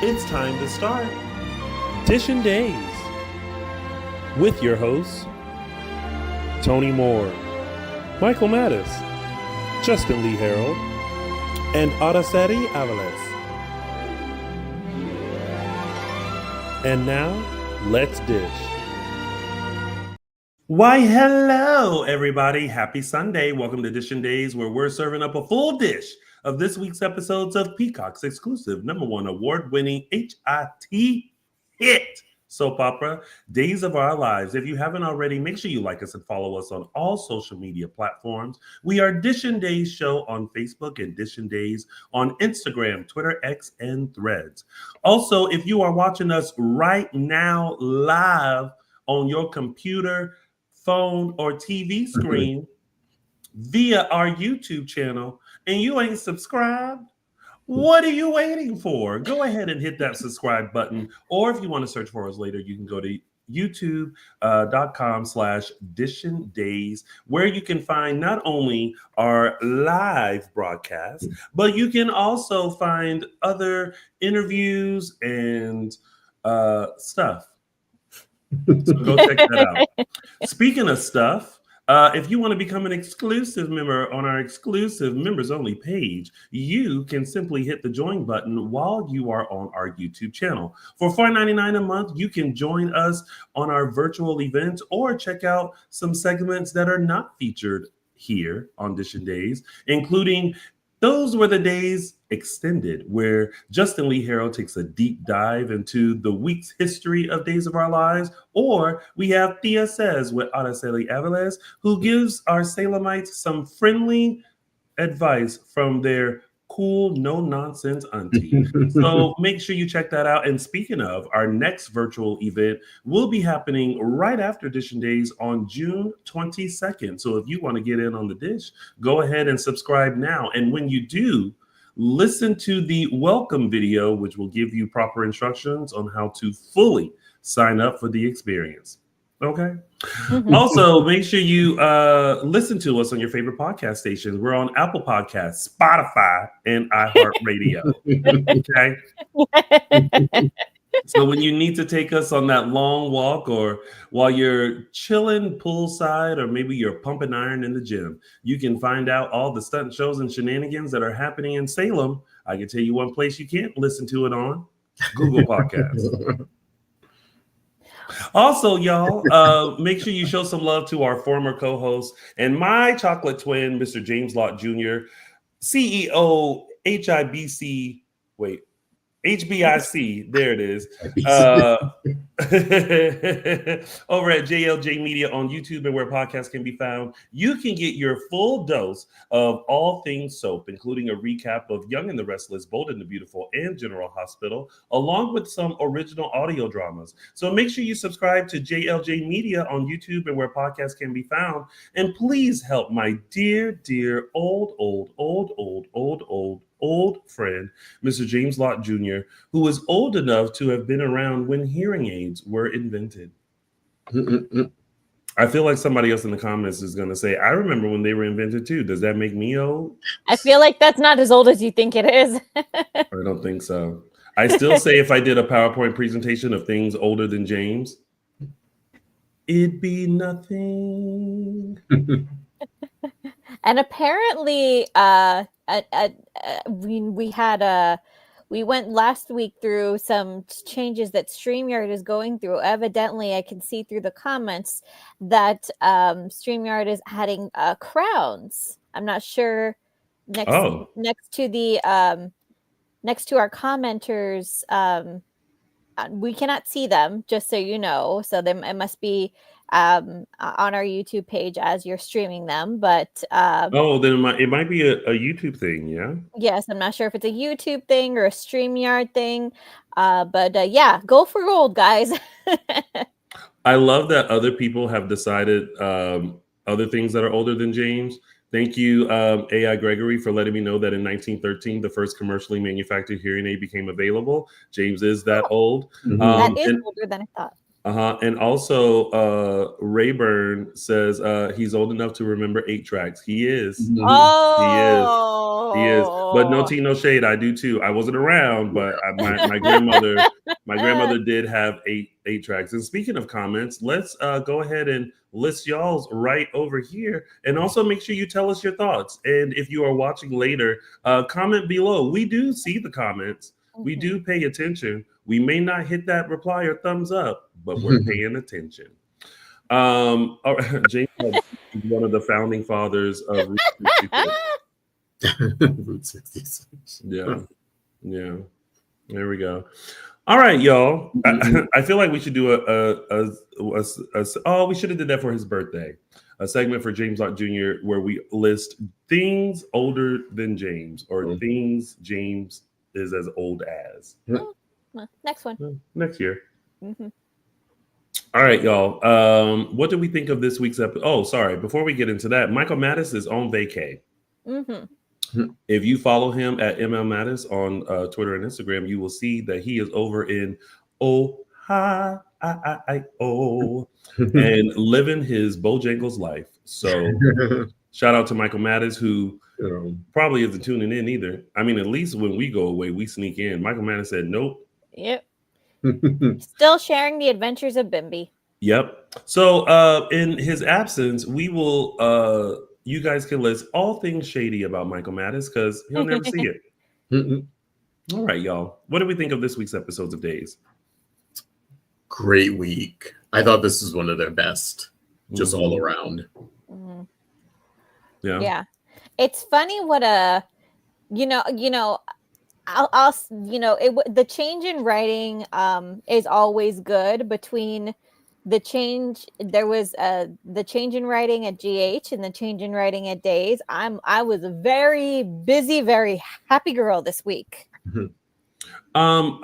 It's time to start Dishin Days with your hosts, Tony Moore, Michael Mattis, Justin Lee Hareld, and Araceli Aviles. And now, let's dish. Why, hello, everybody. Happy Sunday. Welcome to Dishin Days, where we're serving up a full dish of this week's episodes of Peacock's exclusive #1 award-winning HIT hit soap opera, Days of Our Lives. If you haven't already, make sure you like us and follow us on all social media platforms. We are Dishin Days Show on Facebook and Dishin Days on Instagram, Twitter, X, and Threads. Also, if you are watching us right now live on your computer, phone, or TV screen via our YouTube channel, and you ain't subscribed, what are you waiting for? Go ahead and hit that subscribe button. Or if you want to search for us later, you can go to youtube.com/Dishin Days, where you can find not only our live broadcast, but you can also find other interviews and stuff. So go check that out. Speaking of stuff, if you want to become an exclusive member on our exclusive members only page, you can simply hit the join button while you are on our YouTube channel. For $4.99 a month, you can join us on our virtual events or check out some segments that are not featured here on Dishin Days, including Those Were the Days Extended, where Justin Lee Hareld takes a deep dive into the week's history of Days of Our Lives. Or we have Thea Says with Araceli Aviles, who gives our Salemites some friendly advice from their cool, no-nonsense auntie. So make sure you check that out. And speaking of, our next virtual event will be happening right after Dishin Days on June 22nd. So if you want to get in on the dish, go ahead and subscribe now. And when you do, listen to the welcome video, which will give you proper instructions on how to fully sign up for the experience. Okay. Also, make sure you listen to us on your favorite podcast stations. We're on Apple Podcasts, Spotify, and iHeartRadio. Okay. So when you need to take us on that long walk, or while you're chilling poolside, or maybe you're pumping iron in the gym, you can find out all the stunt shows and shenanigans that are happening in Salem. I can tell you one place you can't listen to it on: Google Podcasts. Also, y'all, make sure you show some love to our former co-host and my chocolate twin, Mr. James Lott Jr., CEO, HBIC, there it is, over at JLJ Media on YouTube and where podcasts can be found. You can get your full dose of all things soap, including a recap of Young and the Restless, Bold and the Beautiful, and General Hospital, along with some original audio dramas. So make sure you subscribe to JLJ Media on YouTube and where podcasts can be found. And please help my dear old friend, Mr. James Lott Jr., who was old enough to have been around when hearing aids were invented. I feel like somebody else in the comments is going to say, I remember when they were invented too. Does that make me old? I feel like that's not as old as you think it is. I don't think so. I still say if I did a PowerPoint presentation of things older than James, it'd be nothing. And apparently, we went last week through some changes that StreamYard is going through. Evidently, I can see through the comments that StreamYard is adding crowns. I'm not sure next to our commenters. We cannot see them, just so you know. So it must be on our YouTube page as you're streaming them. But then it might be a YouTube thing, yeah? Yes, I'm not sure if it's a YouTube thing or a StreamYard thing. But yeah, go for gold, guys. I love that other people have decided other things that are older than James. Thank you, AI Gregory, for letting me know that in 1913, the first commercially manufactured hearing aid became available. James is that old. That is older than I thought. And also, Rayburn says he's old enough to remember 8-tracks. He is. He is. He is. But no Oh. tea, no shade. I do too. I wasn't around, but my grandmother did have 8-tracks. And speaking of comments, let's go ahead and list y'all's right over here. And also make sure you tell us your thoughts. And if you are watching later, comment below. We do see the comments. We do pay attention. We may not hit that reply or thumbs up, but we're paying attention. All right, James is one of the founding fathers of Route 66. Route 66. Yeah. There we go. All right, y'all. I feel like we should do we should have did that for his birthday. A segment for James Locke Jr. where we list things older than James or things James is as old as. Next one. Next year. All right, y'all. What do we think of this week's episode? Oh, sorry. Before we get into that, Michael Mattis is on vacay. If you follow him at ML Mattis on Twitter and Instagram, you will see that he is over in Ohio and living his Bojangles life. So shout out to Michael Mattis, who probably isn't tuning in either. I mean, at least when we go away, we sneak in. Michael Mattis said, nope. Yep. Still sharing the adventures of Bimby. Yep. So in his absence, we will you guys can list all things shady about Michael Mattis because he'll never see it. All right, y'all. What do we think of this week's episodes of Days? Great week. I thought this was one of their best, just all around. Yeah. It's funny what the change in writing is always good. Between the change, there was the change in writing at GH and the change in writing at Days. I was a very busy, very happy girl this week. It's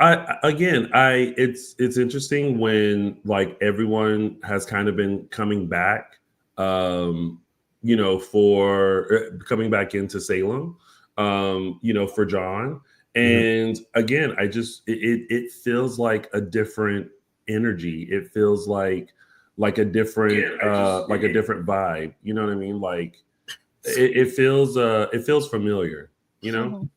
interesting when like everyone has kind of been coming back, for coming back into Salem, for John. And again, it feels like a different energy. It feels like a different a different vibe. You know what I mean? Like it feels familiar. You know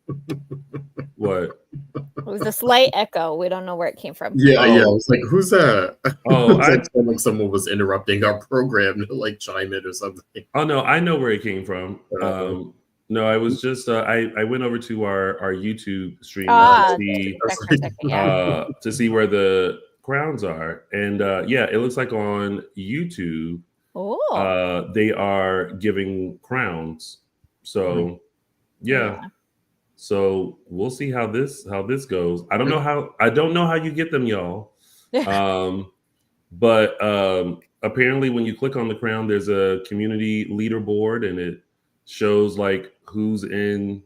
what? It was a slight echo. We don't know where it came from. Yeah. I was like, who's that? Oh, like someone was interrupting our program to like chime in or something. Oh no, I know where it came from. No, I was just I went over to our YouTube stream to see where the crowns are, and it looks like on YouTube they are giving crowns. So so we'll see how this goes. I don't know how you get them, y'all. But apparently when you click on the crown, there's a community leaderboard and it shows like who's in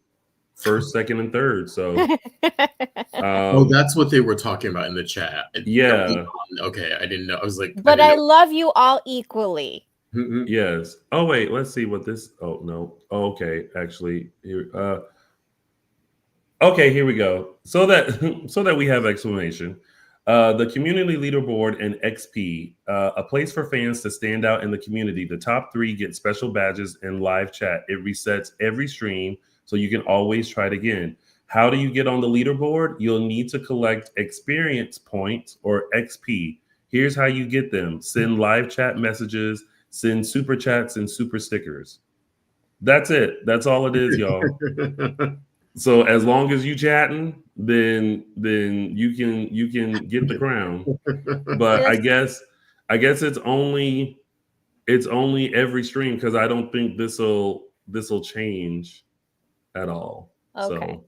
first, second, and third. So that's what they were talking about in the chat. Yeah. Okay, I didn't know. I was like, but I love you all equally. Yes. Oh wait, let's see what this. Oh no. Oh, okay. Actually, here. Okay, here we go. So that we have explanation. The community leaderboard and XP, a place for fans to stand out in the community. The top 3 get special badges and live chat. It resets every stream, so you can always try it again. How do you get on the leaderboard? You'll need to collect experience points or XP. Here's how you get them. Send live chat messages, send super chats and super stickers. That's it. That's all it is, y'all. So as long as you chatting, then you can get the crown. But I guess it's only every stream because I don't think this'll change at all. Okay.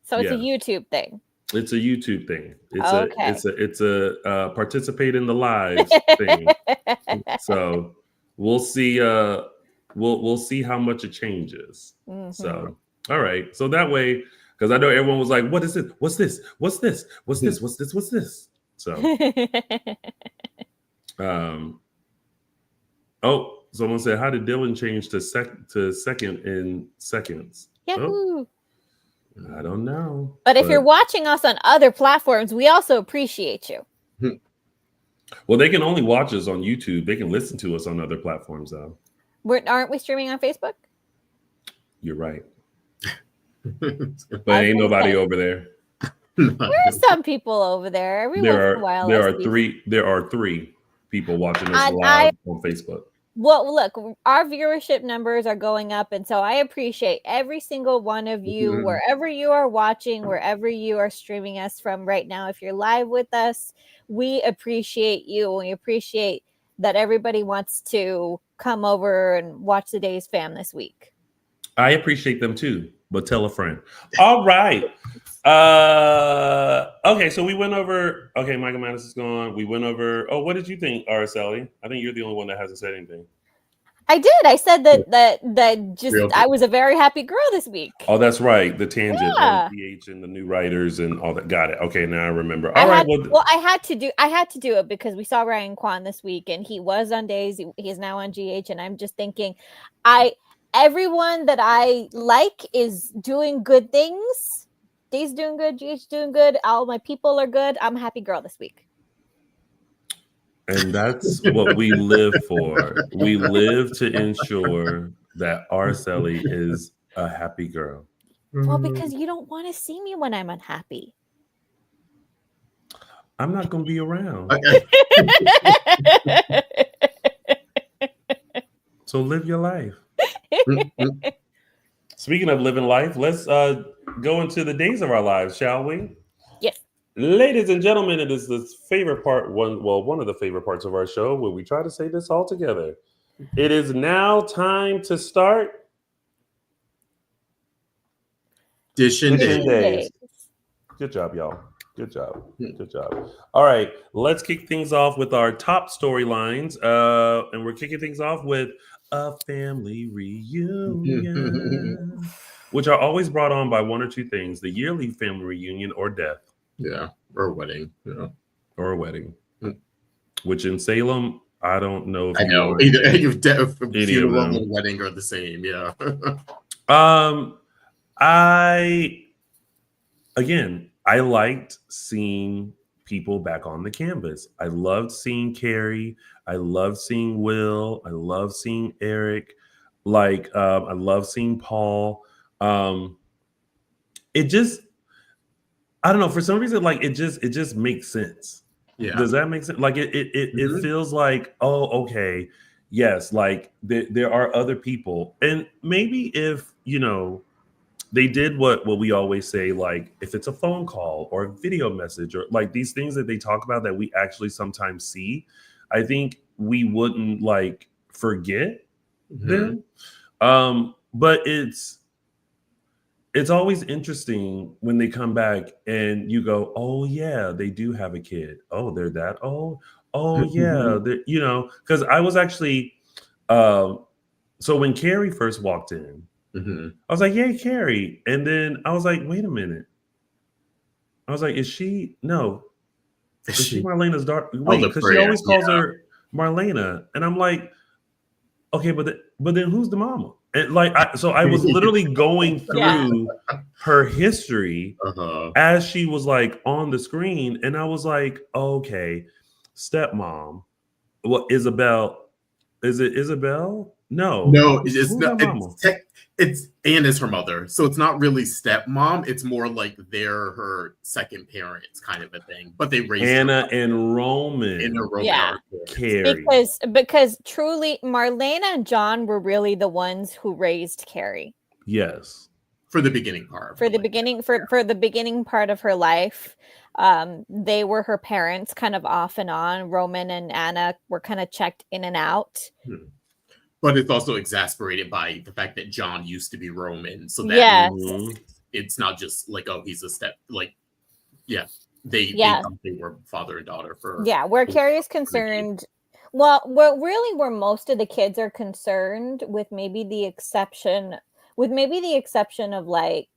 So it's a YouTube thing. It's a YouTube thing. It's a participate in the live thing. So we'll see. We'll see how much it changes. So. All right. So that way, because I know everyone was like, what is it? What's this? What's this? What's this? What's this? What's this? So someone said, how did Dylan change to second in seconds? Yahoo! I don't know. But if you're watching us on other platforms, we also appreciate you. Well, they can only watch us on YouTube. They can listen to us on other platforms, though. Aren't we streaming on Facebook? You're right. There But ain't nobody over there. There are some people over there. Every once in a while, There I are see. there are three people watching us And live on Facebook. Well, look, our viewership numbers are going up, and so I appreciate every single one of you, Mhm. wherever you are watching, wherever you are streaming us from right now. If you're live with us, we appreciate you. We appreciate that everybody wants to come over and watch the Days fam this week. I appreciate them too, but tell a friend. All right. Okay, so we went over. Okay, Michael Madison is gone. We went over. Oh, what did you think, Araceli? I think you're the only one that hasn't said anything. I did. I said that just Real I was a very happy girl this week. Oh, that's right. The tangent Yeah. on PH and the new writers and all that. Got it. Okay, now I remember. All right. I had to do it because we saw Ryan Kwan this week, and he was on Days. He's now on GH, and I'm just thinking, everyone that I like is doing good things. Days doing good, GH doing good. All my people are good. I'm a happy girl this week. And that's what we live for. We live to ensure that Araceli is a happy girl. Well, because you don't want to see me when I'm unhappy. I'm not going to be around. Okay. So live your life. Speaking of living life, let's go into the days of our lives, shall we? Yes. Ladies and gentlemen, it is the favorite part, one of the favorite parts of our show where we try to say this all together. It is now time to start Dishin Days. Good job, y'all. Good job. Good job. All right, let's kick things off with our top storylines. And we're kicking things off with a family reunion, which are always brought on by one or two things: the yearly family reunion or death. Yeah, or a wedding. Yeah. Or a wedding. Which in Salem, I don't know if I know either funeral them. and wedding are the same. Yeah. I liked seeing people back on the canvas. I loved seeing Carrie. I loved seeing Will. I loved seeing Eric. I love seeing Paul. It just, I don't know, for some reason, like it just makes sense. Yeah. Does that make sense? Like it feels like, oh, okay, yes, like there are other people. And maybe if, they did what we always say, like if it's a phone call or a video message or like these things that they talk about that we actually sometimes see, I think we wouldn't like forget them. But it's always interesting when they come back and you go, oh yeah, they do have a kid. Oh, they're that. Oh yeah, because I was actually so when Carrie first walked in, I was like, yay, Carrie. And then I was like, wait a minute. I was like, is she Marlena's daughter? Wait, because she always calls her Marlena. And I'm like, okay, but then who's the mama? And so I was literally going through her history as she was like on the screen. And I was like, okay, stepmom. What, Isabel? Is it Isabel? No, it's not. It's Anne is her mother, so it's not really stepmom. It's more like they're her second parents, kind of a thing. But they raised Anna and Roman. Yeah, Carrie. Because truly, Marlena and John were really the ones who raised Carrie. Yes, for the beginning part. For the beginning part of her life, they were her parents, kind of off and on. Roman and Anna were kind of checked in and out. But it's also exasperated by the fact that John used to be Roman. So that it's not just like, oh, he's a step, like, they were father and daughter for. Yeah, where Carrie is concerned, where most of the kids are concerned, with maybe the exception of like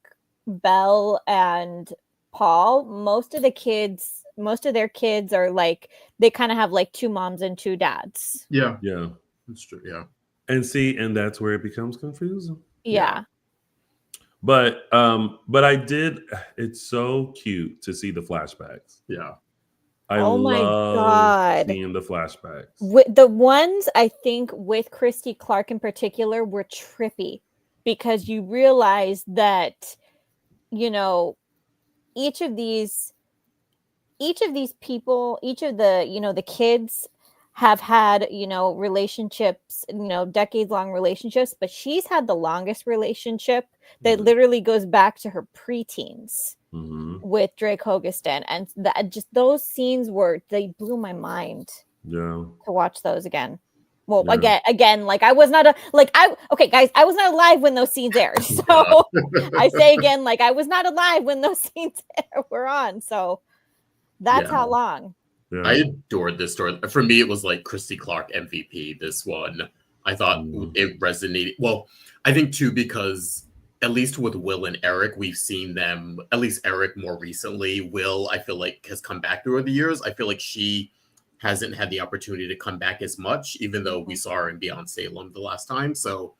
Belle and Paul, most of their kids are like, they kind of have like two moms and two dads. Yeah. That's true. Yeah. And that's where it becomes confusing. Yeah. But I did, it's so cute to see the flashbacks. Yeah. I Oh my love God. seeing the flashbacks. The ones I think with Christy Clark in particular were trippy because you realize that, you know, each of these people, each of the, you know, the kids have had, you know, relationships, you know, decades long relationships, but she's had the longest relationship that literally goes back to her preteens with Drake Hogestyn. And that just those scenes they blew my mind. Yeah. To watch those again. Well, again, like I was not okay, guys, I was not alive when those scenes aired. So I say again, like I was not alive when those scenes were on. So that's how long. Yeah. I adored this story. For me, it was like Christy Clark MVP. This one, I thought it resonated. Well, I think too because at least with Will and Eric, we've seen them. At least Eric more recently. Will, I feel like, has come back through the years. I feel like she hasn't had the opportunity to come back as much, even though we saw her in Beyond Salem the last time. So,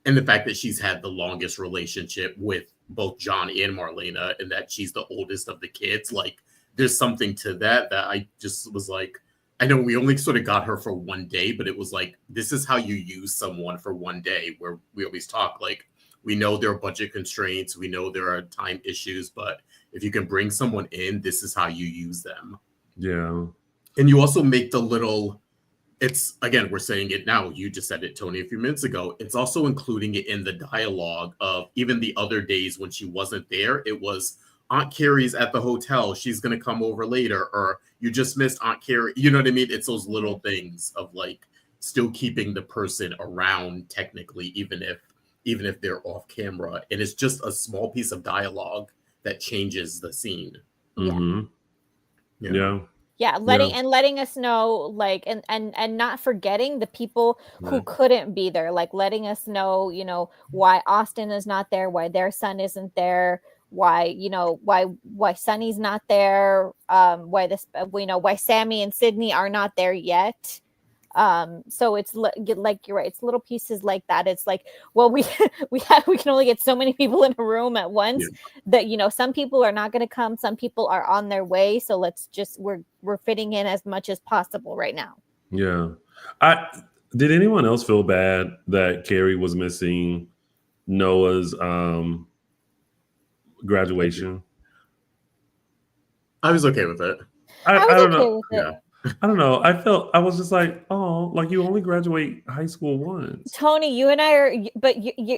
and the fact that she's had the longest relationship with both John and Marlena, and that she's the oldest of the kids, like there's something to that I just was like, I know we only sort of got her for one day, but it was like, this is how you use someone for one day, where we always talk like, we know there are budget constraints, we know there are time issues, but if you can bring someone in, this is how you use them. Yeah. And you also make the little, it's, again, we're saying it now. You just said it, Tony, a few minutes ago. It's also including it in the dialogue of even the other days when she wasn't there. It was Aunt Carrie's at the hotel. She's going to come over later. Or you just missed Aunt Carrie. You know what I mean? It's those little things of like still keeping the person around technically, even if they're off camera. And it's just a small piece of dialogue that changes the scene. Yeah, letting us know, like, and not forgetting the people who couldn't be there, like letting us know, you know, why Austin is not there, why their son isn't there, why, you know, why Sonny's not there, why Sammy and Sydney are not there yet. So it's like you're right, it's little pieces like that. It's like, well, we can only get so many people in a room at once, that, you know, some people are not going to come, some people are on their way, so let's just we're fitting in as much as possible right now. Did anyone else feel bad that Carrie was missing Noah's graduation? I was okay with it. I was don't okay know. with it. I don't know. I was just like, oh, like you only graduate high school once. Tony, you and I are, but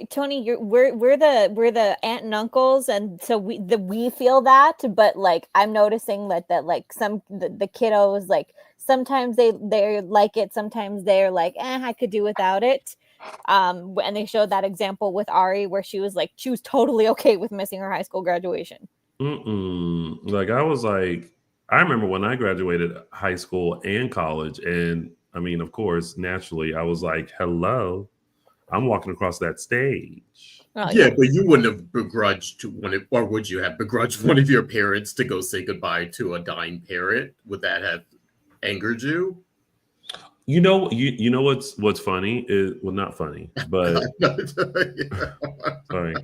Tony, we're the aunt and uncles, and so we feel that. But like, I'm noticing that like the kiddos, like sometimes they like it, sometimes they're like, I could do without it. And they showed that example with Ari, where she was totally okay with missing her high school graduation. Like I was like, I remember when I graduated high school and college, and I mean, of course, naturally, I was like, hello, I'm walking across that stage. But you wouldn't have begrudged or would you have begrudged one of your parents to go say goodbye to a dying parent? Would that have angered you? You know what's funny is, well, not funny, but sorry,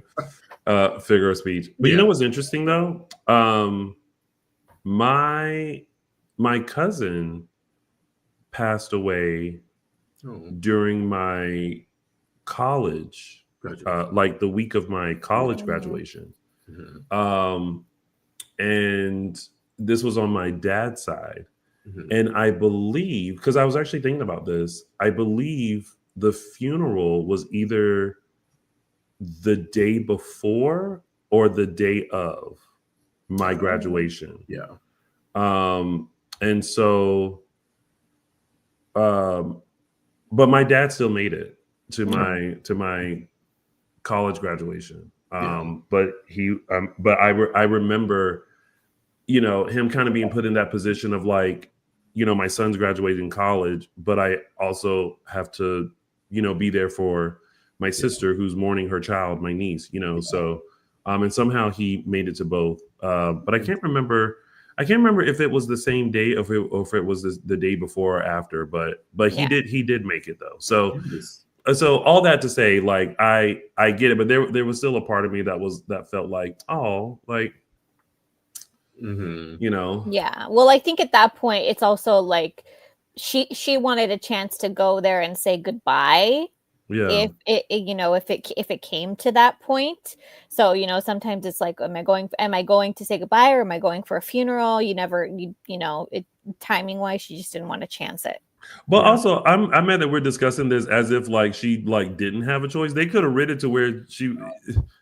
figure of speech. But you know what's interesting though? My cousin passed away during my college, like the week of my college graduation. And this was on my dad's side. And I believe, because I was actually thinking about this, I believe the funeral was either the day before or the day of my graduation. And so, but my dad still made it to my college graduation. But I remember, you know, him kind of being put in that position of like, you know, my son's graduating college, but I also have to, you know, be there for my sister who's mourning her child, my niece, you know, so, and somehow he made it to both. But I can't remember if it was the same day or if it was the day before or after, but he did make it though. So all that to say, like, I get it, but there was still a part of me that felt like, oh, like, You know? Yeah. Well, I think at that point, it's also like she wanted a chance to go there and say goodbye. Yeah. If it came to that point. So, sometimes it's like, am I going to say goodbye, or am I going for a funeral? Timing wise, she just didn't want to chance it. But also, I'm mad that we're discussing this as if like she like didn't have a choice. They could have written it to where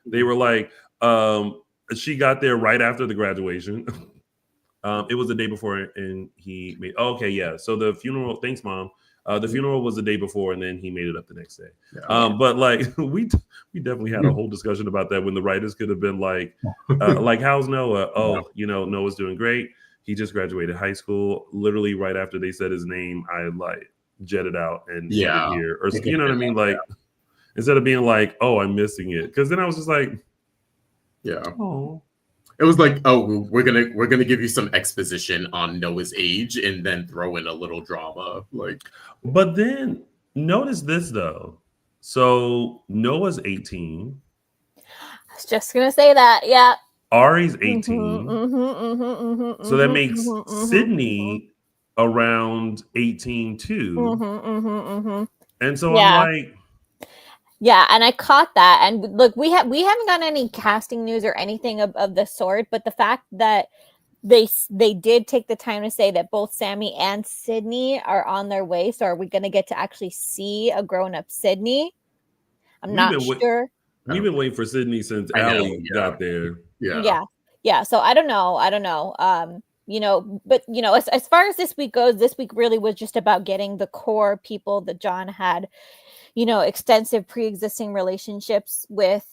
they were like, she got there right after the graduation. It was the day before, and he made. Oh, okay, yeah. So the funeral. Thanks, Mom. The funeral was the day before, and then he made it up the next day. But like we definitely had a whole discussion about that when the writers could have been like how's Noah? Oh, Noah's doing great. He just graduated high school. Literally right after they said his name, I like jetted out and headed here, or you know what I mean? Like instead of being like, oh, I'm missing it, because then I was just like, oh. It was like, oh, we're gonna give you some exposition on Noah's age and then throw in a little drama, like. But then notice this though. So Noah's 18. I was just gonna say that. Yeah. Ari's 18. So that makes Sydney around 18 too. And so I'm like. Yeah, and I caught that. And look, we haven't gotten any casting news or anything of the sort, but the fact that they did take the time to say that both Sammy and Sydney are on their way. So are we going to get to actually see a grown-up Sydney? I'm not sure. We've been waiting for Sydney since Allie got there. Yeah. So I don't know. But as far as this week goes, this week really was just about getting the core people that John had, extensive pre-existing relationships with,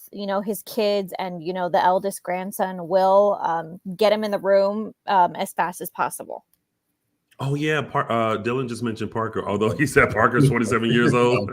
his kids and, the eldest grandson, Will, get him in the room as fast as possible. Oh, yeah. Dylan just mentioned Parker, although he said Parker's 27 years old.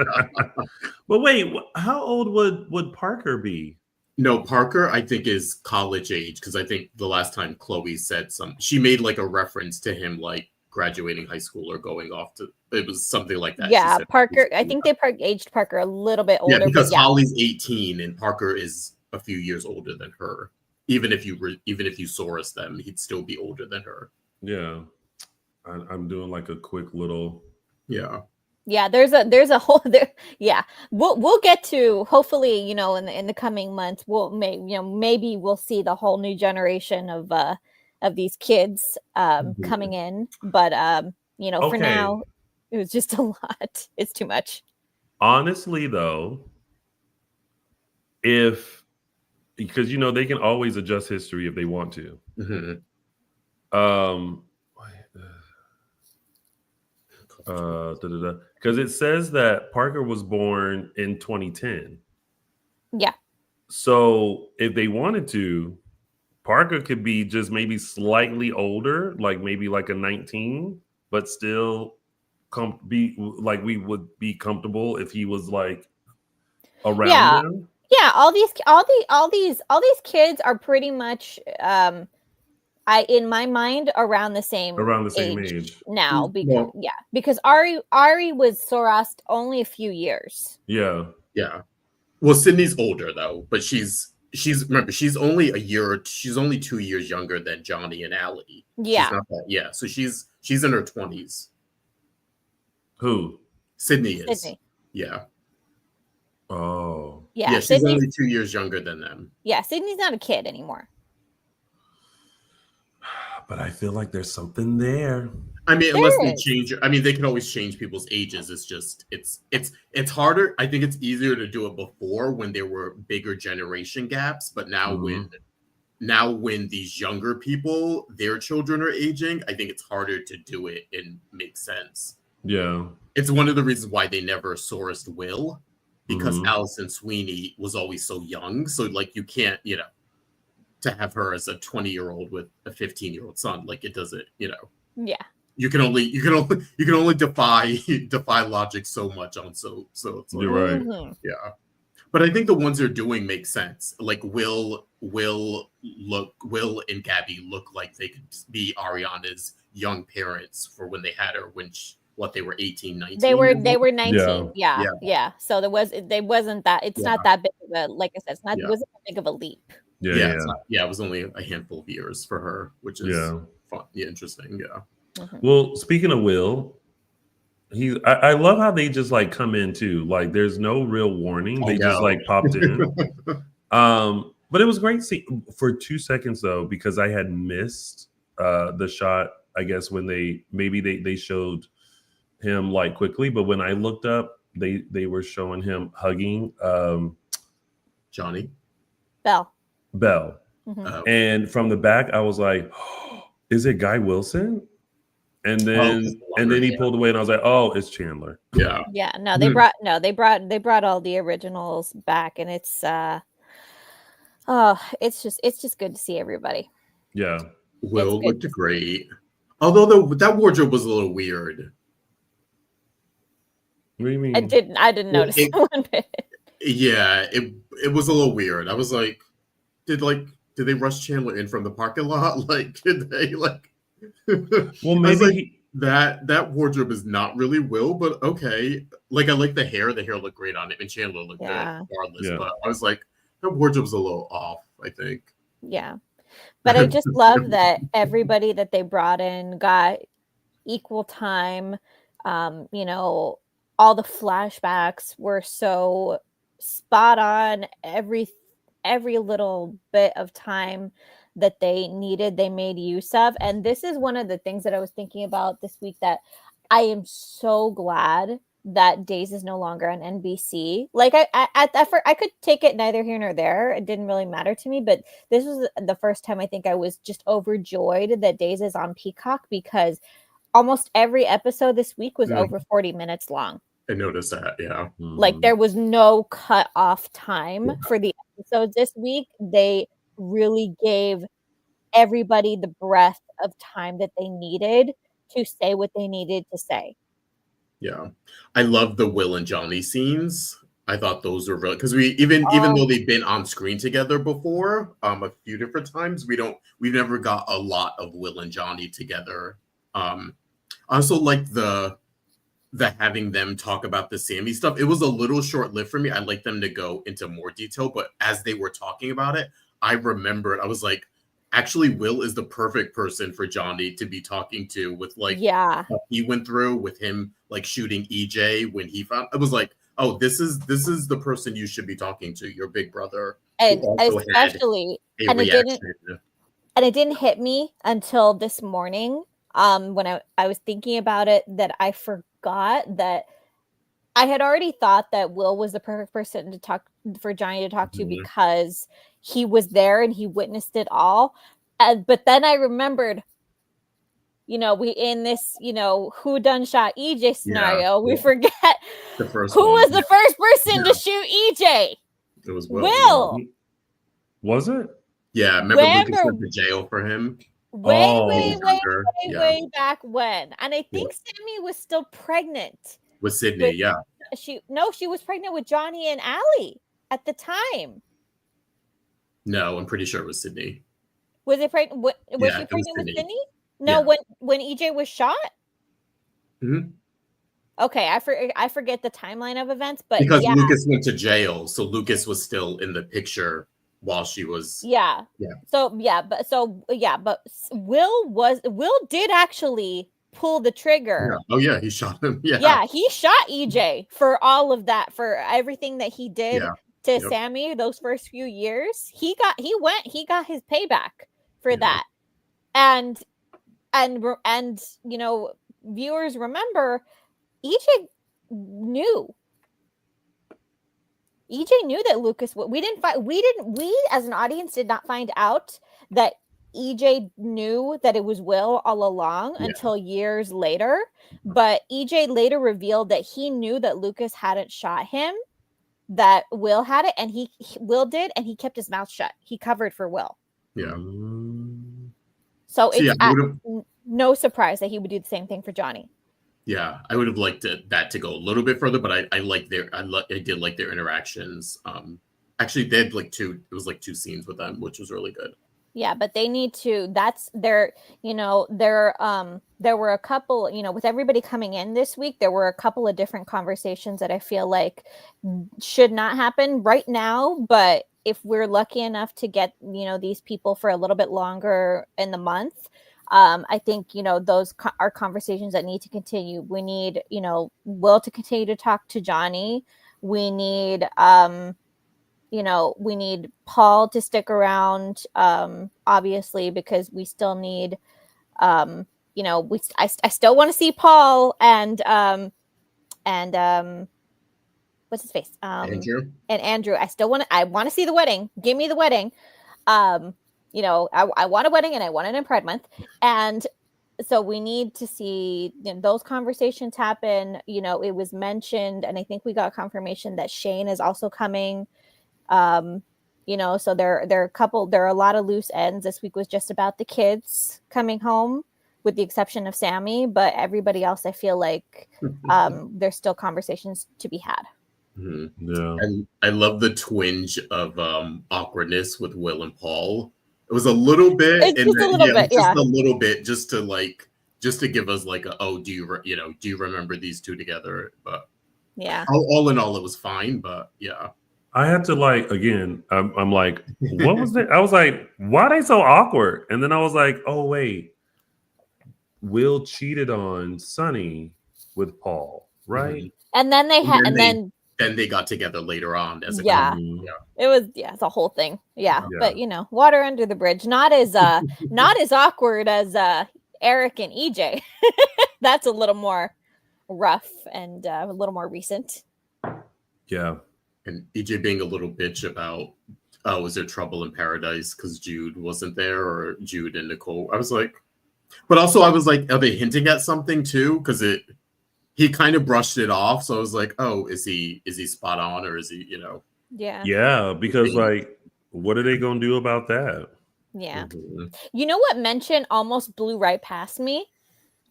But wait, how old would Parker be? No, Parker, I think, is college age, because I think the last time Chloe said she made like a reference to him like graduating high school or going off to, it was something like that. Yeah, Parker, I think they aged Parker a little bit older. Yeah, because Holly's 18 and Parker is a few years older than her. Even if you Soros them, he'd still be older than her. Yeah. I'm doing like a quick little. Yeah, there's a whole there. Yeah, we'll get to, hopefully, in the coming months, maybe we'll see the whole new generation of these kids coming in. But for now, it was just a lot. It's too much. Honestly, though, because they can always adjust history if they want to. Because it says that Parker was born in 2010. Yeah. So if they wanted to, Parker could be just maybe slightly older, like maybe like a 19, but still be like, we would be comfortable if he was like around them. Yeah, all these kids are pretty much in my mind around the same age now, because Ari was Soros only a few years. Yeah. Well, Sydney's older though, but she's only 2 years younger than Johnny and Allie. Yeah. So she's in her 20s. Who? Sydney is. Yeah. Oh. Yeah, she's only 2 years younger than them. Yeah, Sydney's not a kid anymore. But I feel like there's something there. I mean, unless they change. I mean, they can always change people's ages. It's just it's harder. I think it's easier to do it before when there were bigger generation gaps. But now when these younger people, their children are aging, I think it's harder to do it and make sense. Yeah, it's one of the reasons why they never Soros Will, because Allison Sweeney was always so young. So like you can't, to have her as a 20-year-old with a 15-year-old son, like it doesn't, Yeah. You can only defy logic so much on so it's like, you're right. Yeah. But I think the ones they're doing make sense. Like Will and Gabi look like they could be Arianna's young parents for when they had her they were 18, 19. They were 19. Yeah. So it wasn't that, it's not that big of a, like I said, it wasn't that big of a leap. Yeah. It was only a handful of years for her, which is fun. Yeah, interesting. Yeah. Well, speaking of Will, I love how they just like come in too. Like there's no real warning. They just like popped in. But it was great for 2 seconds though, because I had missed the shot, I guess, when they showed him like quickly, but when I looked up, they were showing him hugging Johnny Belle. And from the back I was like, oh, is it Guy Wilson? And then he pulled away and I was like, oh, it's Chandler. No, they brought all the originals back, and it's it's just good to see everybody. Will looked great, although that wardrobe was a little weird. What do you mean? I didn't notice it one bit. Yeah, it was a little weird. I was like, did they rush Chandler in from the parking lot? Like, did they like? Well, maybe that wardrobe is not really Will, but okay. Like, I like the hair. The hair looked great on it, and Chandler looked good regardless. But I was like, that wardrobe's a little off, I think. Yeah, but I just love that everybody that they brought in got equal time. All the flashbacks were so spot on. Every little bit of time that they needed, they made use of. And this is one of the things that I was thinking about this week, that I am so glad that Days is no longer on NBC. Like I could take it neither here nor there. It didn't really matter to me, but this was the first time I think I was just overjoyed that Days is on Peacock, because almost every episode this week was over 40 minutes long. I noticed that, yeah. Like there was no cut off time for the episodes this week. They really gave everybody the breadth of time that they needed to say what they needed to say. Yeah. I love the Will and Johnny scenes. I thought those were really, because we even though they've been on screen together before, a few different times, we've never got a lot of Will and Johnny together. I also like the having them talk about the Sammy stuff. It was a little short-lived for me. I'd like them to go into more detail, but as they were talking about it, I remembered, I was like, actually, Will is the perfect person for Johnny to be talking to, with like what he went through with him, like shooting EJ when he found. I was like, oh, this is the person you should be talking to, your big brother, and especially it didn't hit me until this morning, when I was thinking about it, that I forgot that I had already thought that Will was the perfect person to talk for Johnny to talk to, because he was there and he witnessed it all. But then I remembered, we in this, who done shot EJ scenario, we forget who was the first person to shoot EJ. It was Will. Will. Was it? Yeah, remember Lucas went to jail for him? Way back when. And I think Sammy was still pregnant. With Sydney, She was pregnant with Johnny and Allie at the time. No, I'm pretty sure it was Sydney. Was it pregnant? Was she pregnant with Sydney? No, when EJ was shot? Mm-hmm. Okay, I forget the timeline of events, but because Lucas went to jail, so Lucas was still in the picture while she was. But Will did actually pull the trigger. Oh yeah, he shot him. He shot EJ for all of that, for everything that he did to Sammy those first few years. He got his payback for that. And viewers remember, EJ knew that Lucas, we as an audience did not find out that EJ knew that it was Will all along until years later. But EJ later revealed that he knew that Lucas hadn't shot him, that Will had it, and Will did, and he kept his mouth shut. He covered for Will. Yeah. So it's no surprise that he would do the same thing for Johnny. Yeah, I would have liked that to go a little bit further, but I did like their interactions. Actually, they had two scenes with them, which was really good. Yeah, but they need to. That's there were a couple. With everybody coming in this week, there were a couple of different conversations that I feel like should not happen right now, but if we're lucky enough to get, these people for a little bit longer in the month, I think, those are conversations that need to continue. We need, Will to continue to talk to Johnny. We need, we need Paul to stick around, obviously, because we still need, I still want to see Paul and what's his face? Andrew. And Andrew. I want to see the wedding. Give me the wedding. I want a wedding and I want it in Pride Month. And so we need to see those conversations happen. It was mentioned, and I think we got confirmation that Shane is also coming. So there are a lot of loose ends. This week was just about the kids coming home, with the exception of Sammy, but everybody else, I feel like there's still conversations to be had. Mm-hmm. Yeah. And I love the twinge of awkwardness with Will and Paul. It was a little bit, a little bit, just to give us like do you remember these two together? But yeah, all in all, it was fine. But yeah, I had to I'm like, what was that? I was like, why are they so awkward? And then I was like, oh wait, Will cheated on Sonny with Paul, right? Mm-hmm. And then they had, then they got together later on as a couple. It was it's a whole thing. Yeah. But water under the bridge. Not as awkward as Eric and EJ. That's a little more rough and a little more recent. Yeah. And EJ being a little bitch about was there trouble in paradise because Jude wasn't there, or Jude and Nicole. I was like, but also I was like, are they hinting at something too? Because he kind of brushed it off. So I was like, oh, is he spot on, or is he, Yeah. Yeah, because what are they gonna do about that? Yeah. Mm-hmm. You know what mention almost blew right past me?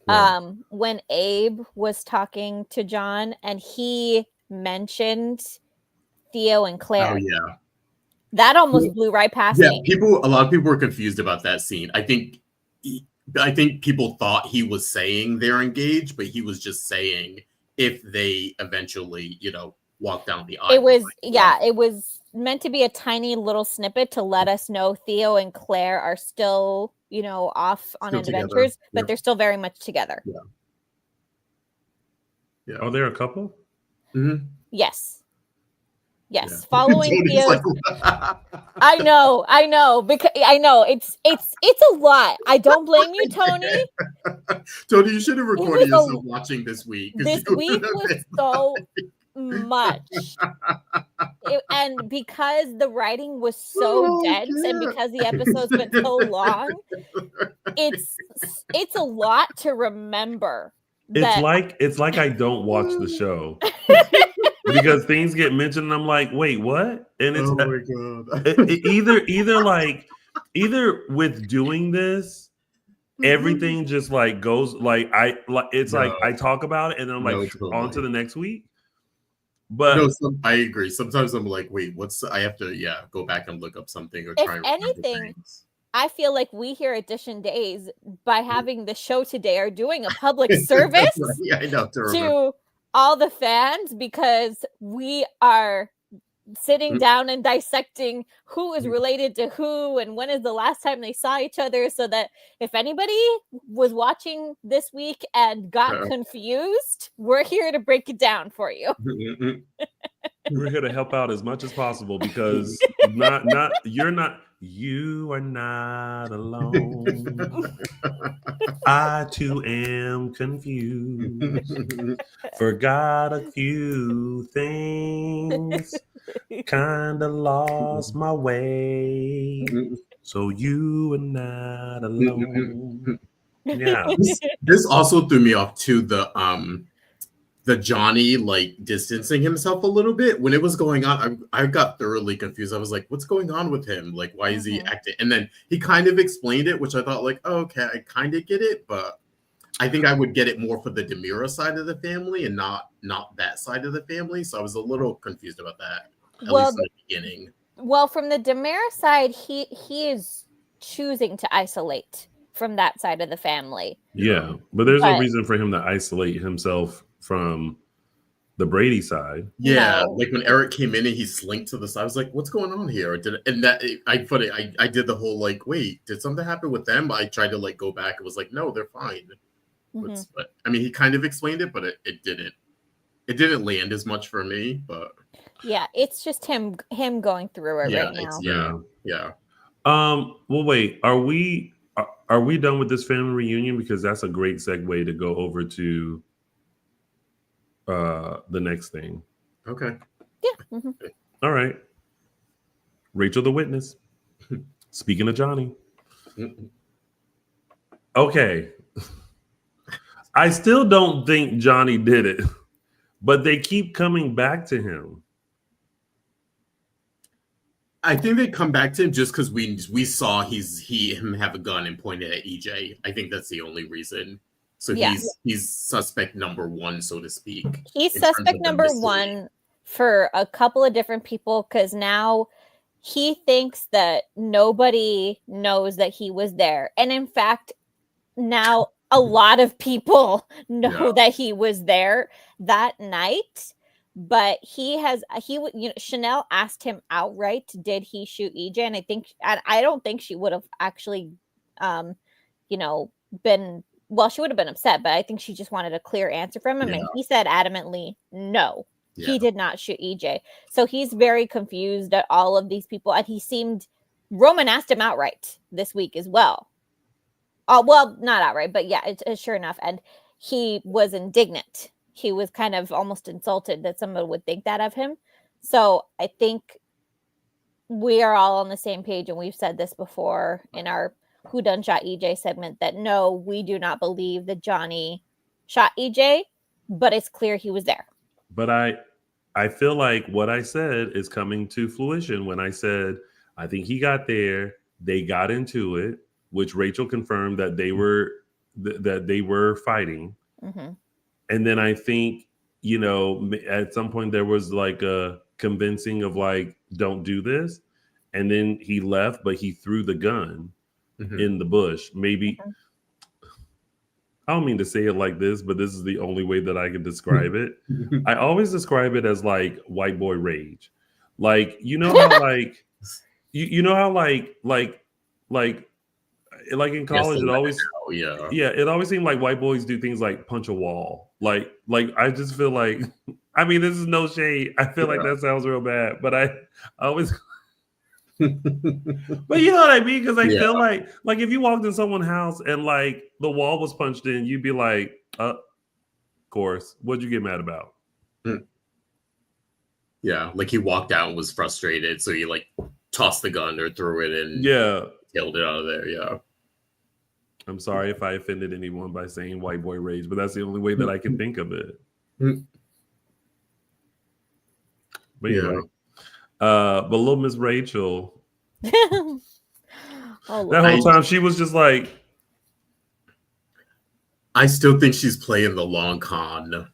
Yeah. When Abe was talking to John and he mentioned Theo and Claire. Oh yeah. That almost blew right past me. A lot of people were confused about that scene. I think people thought he was saying they're engaged, but he was just saying if they eventually, walk down the aisle. It was meant to be a tiny little snippet to let us know Theo and Claire are still, off on adventures, but they're still very much together. Yeah. Are they a couple? Mm-hmm. Yes. Yeah. Following Theo's. I know, because I know it's a lot. I don't blame you, Tony. Tony, you should have recorded yourself watching this week. This week was so much, and because the writing was so dense, and because the episode's been so long, it's a lot to remember. It's like I don't watch the show. Because things get mentioned and I'm like, wait, what? And it's oh my God. either with doing this, everything just goes I talk about it and then I'm on to the next week. But I agree. Sometimes I'm like, wait, I have to go back and look up something or try. If anything, I feel like we here at Dishin Days, by having the show today, are doing a public service to all the fans, because we are sitting down and dissecting who is related to who and when is the last time they saw each other, so that if anybody was watching this week and got confused, we're here to break it down for you. We're here to help out as much as possible, because you are not alone. I too am confused. Forgot a few things. Kinda lost my way. So you are not alone. Yeah. This also threw me off too, the Johnny distancing himself a little bit. When it was going on, I got thoroughly confused. I was like, what's going on with him? Why is he acting? And then he kind of explained it, which I thought oh, okay, I kind of get it, but I think I would get it more for the Demira side of the family and not that side of the family. So I was a little confused about that, at least in the beginning. Well, from the Demira side, he is choosing to isolate from that side of the family. Yeah, but there's no reason for him to isolate himself from The Brady side. Yeah, No. like when Eric came in and he slinked to the side, I was like, "What's going on here?" I did the whole like, "Wait, did something happen with them?" I tried to like go back. It was like, "No, they're fine." But I mean, he kind of explained it, but it didn't land as much for me. But yeah, it's just him going through it right now. Yeah. Well, wait. Are we done with this family reunion? Because that's a great segue to go over to the next thing. Okay. Yeah. All right. Rachel the witness. Speaking of Johnny. Okay. I still don't think Johnny did it, but they keep coming back to him. I think they come back to him just because we saw him have a gun and point it at EJ. I think that's the only reason. So he's suspect number one, so to speak. He's suspect number one for a couple of different people because now he thinks that nobody knows that he was there. And in fact, now a lot of people know that he was there that night. But Chanel asked him outright, did he shoot EJ? And I don't think she would have actually, been, well, she would have been upset, but I think she just wanted a clear answer from him. Yeah. And he said adamantly, no, he did not shoot EJ. So he's very confused at all of these people. And Roman asked him outright this week as well. Well, not outright, but yeah, it's sure enough. And he was indignant. He was kind of almost insulted that someone would think that of him. So I think we are all on the same page, and we've said this before in our Who Done Shot EJ segment, that no, we do not believe that Johnny shot EJ, but it's clear he was there. But I feel like what I said is coming to fruition when I said I think he got there, they got into it, which Rachel confirmed that they were fighting. Mm-hmm. And then I think, at some point there was like a convincing of like, don't do this. And then he left, but he threw the gun in the bush. Maybe, I don't mean to say it like this, but this is the only way that I can describe it. I always describe it as like white boy rage. Like, how like, like in college, it always it always seemed like white boys do things like punch a wall. Like I just feel like, I mean, this is no shade. I feel like that sounds real bad, but I always. But you know what I mean? Because I feel like if you walked in someone's house and like the wall was punched in, you'd be like, of course, what'd you get mad about? Yeah, like he walked out and was frustrated, so he like tossed the gun or threw it and killed it out of there. Yeah. I'm sorry if I offended anyone by saying white boy rage, but that's the only way that I can think of it. But anyway, but little Miss Rachel, that whole time she was just like, I still think she's playing the long con.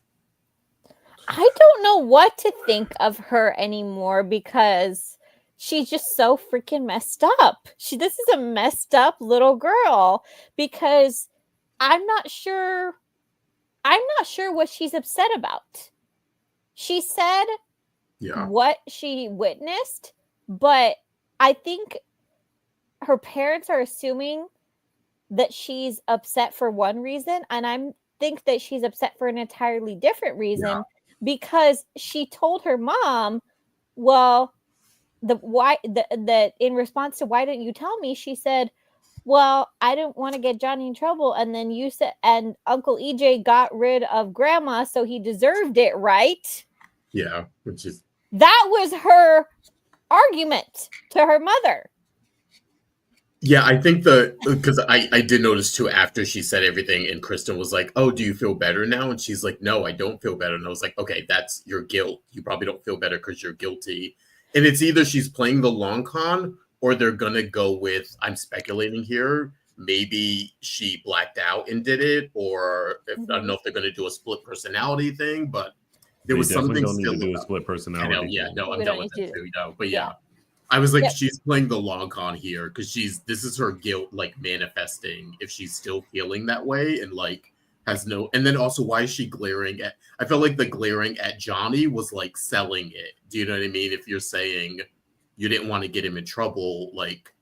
I don't know what to think of her anymore because she's just so freaking messed up. This is a messed up little girl because I'm not sure what she's upset about. She said what she witnessed, but I think her parents are assuming that she's upset for one reason, and I think that she's upset for an entirely different reason because she told her mom, well, that in response to why didn't you tell me, she said, well, I didn't want to get Johnny in trouble, and then you said, and Uncle EJ got rid of Grandma, so he deserved it, right? Yeah, that was her argument to her mother. Yeah, I think because I did notice too after she said everything, and Kristen was like, "Oh, do you feel better now?" And she's like, "No, I don't feel better." And I was like, "Okay, that's your guilt. You probably don't feel better because you're guilty." And it's either she's playing the long con or they're going to go with, I'm speculating here, maybe she blacked out and did it, or I don't know if they're going to do a split personality thing, but there was something don't need to do a split personality. I'm done with that too. But I was like, she's playing the long con here because this is her guilt like manifesting if she's still feeling that way. And like, has no, and then also why is she glaring at, I felt like the glaring at Johnny was like selling it. Do you know what I mean? If you're saying you didn't want to get him in trouble, like,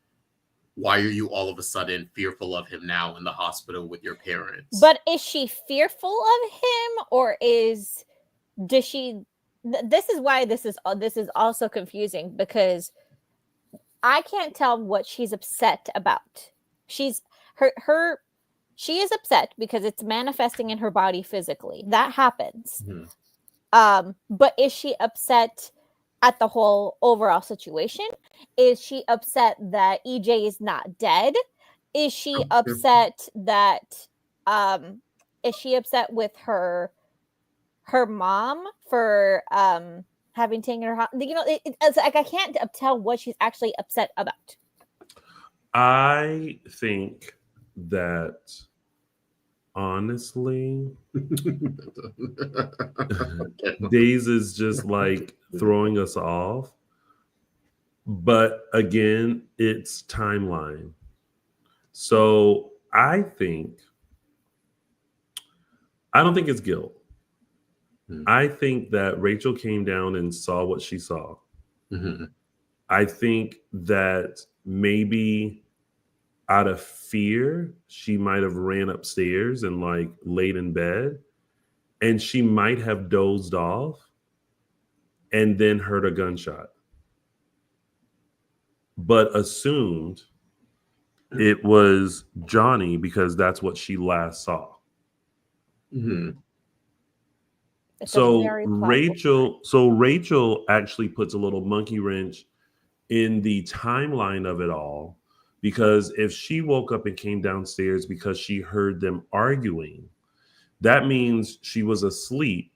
why are you all of a sudden fearful of him now in the hospital with your parents? But is she fearful of him, or does she? This is why this is also confusing, because I can't tell what she's upset about. She is upset because it's manifesting in her body physically. That happens. Mm-hmm. But is she upset at the whole overall situation? Is she upset that EJ is not dead? Is she upset that is she upset with her mom for having taken her, you know, it's like I can't tell what she's actually upset about. I think that honestly, Days is just like throwing us off. But again, it's timeline. So I don't think it's guilt. I think that Rachel came down and saw what she saw. Mm-hmm. I think that maybe out of fear, she might have ran upstairs and like laid in bed, and she might have dozed off and then heard a gunshot, but assumed it was Johnny because that's what she last saw. Mm-hmm. So Rachel actually puts a little monkey wrench in the timeline of it all, because if she woke up and came downstairs because she heard them arguing, that means she was asleep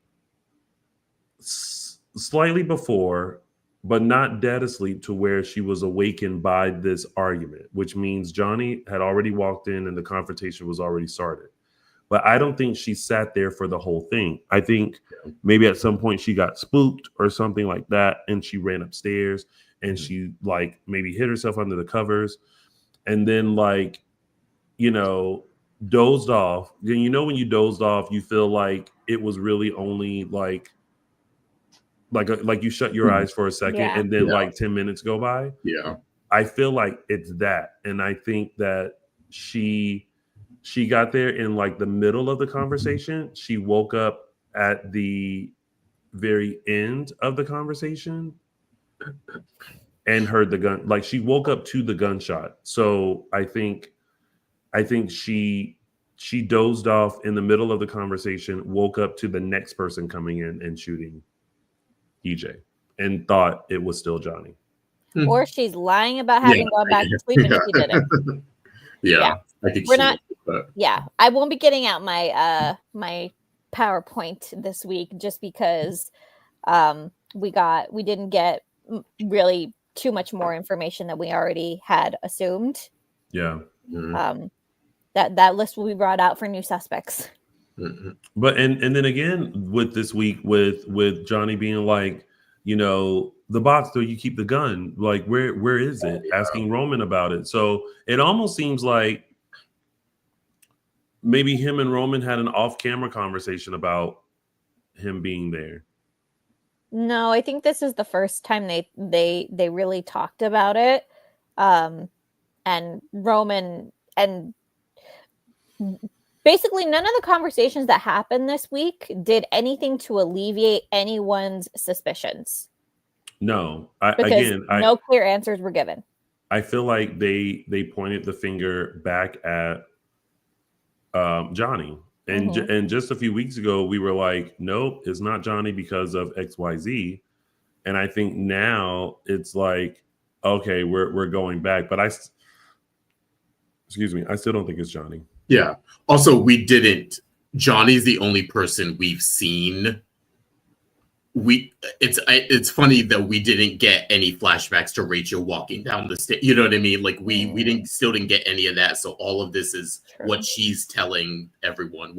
slightly before, but not dead asleep to where she was awakened by this argument, which means Johnny had already walked in and the confrontation was already started. But I don't think she sat there for the whole thing. I think maybe at some point she got spooked or something like that, and she ran upstairs and she like maybe hid herself under the covers, and then like, you know, dozed off. Then, you know, when you dozed off, you feel like it was really only like you shut your eyes for a second and then like 10 minutes go by. Yeah. I feel like it's that. And I think that she got there in like the middle of the conversation. She woke up at the very end of the conversation and heard the gun. Like she woke up to the gunshot. So I think she dozed off in the middle of the conversation, woke up to the next person coming in and shooting EJ, and thought it was still Johnny. Or she's lying about having gone back to sleep and she didn't. Yeah. I think we're not. Yeah, I won't be getting out my my PowerPoint this week just because we didn't get really too much more information that we already had assumed. Yeah. Mm-hmm. That list will be brought out for new suspects. Mm-hmm. But and then again with this week with Johnny being like, you know, the box, do you keep the gun? Like where is it? Yeah. Asking Roman about it. So it almost seems like maybe him and Roman had an off-camera conversation about him being there. No, I think this is the first time they really talked about it. And Roman, and basically none of the conversations that happened this week did anything to alleviate anyone's suspicions. No, no clear answers were given. I feel like they pointed the finger back at Johnny. And just a few weeks ago, we were like, nope, it's not Johnny because of XYZ. And I think now it's like, okay, we're going back. But I still don't think it's Johnny. Yeah. Also, Johnny's the only person we've seen. It's funny that we didn't get any flashbacks to Rachel walking down the stairs. You know what I mean? Like we still didn't get any of that. So all of this is what she's telling everyone,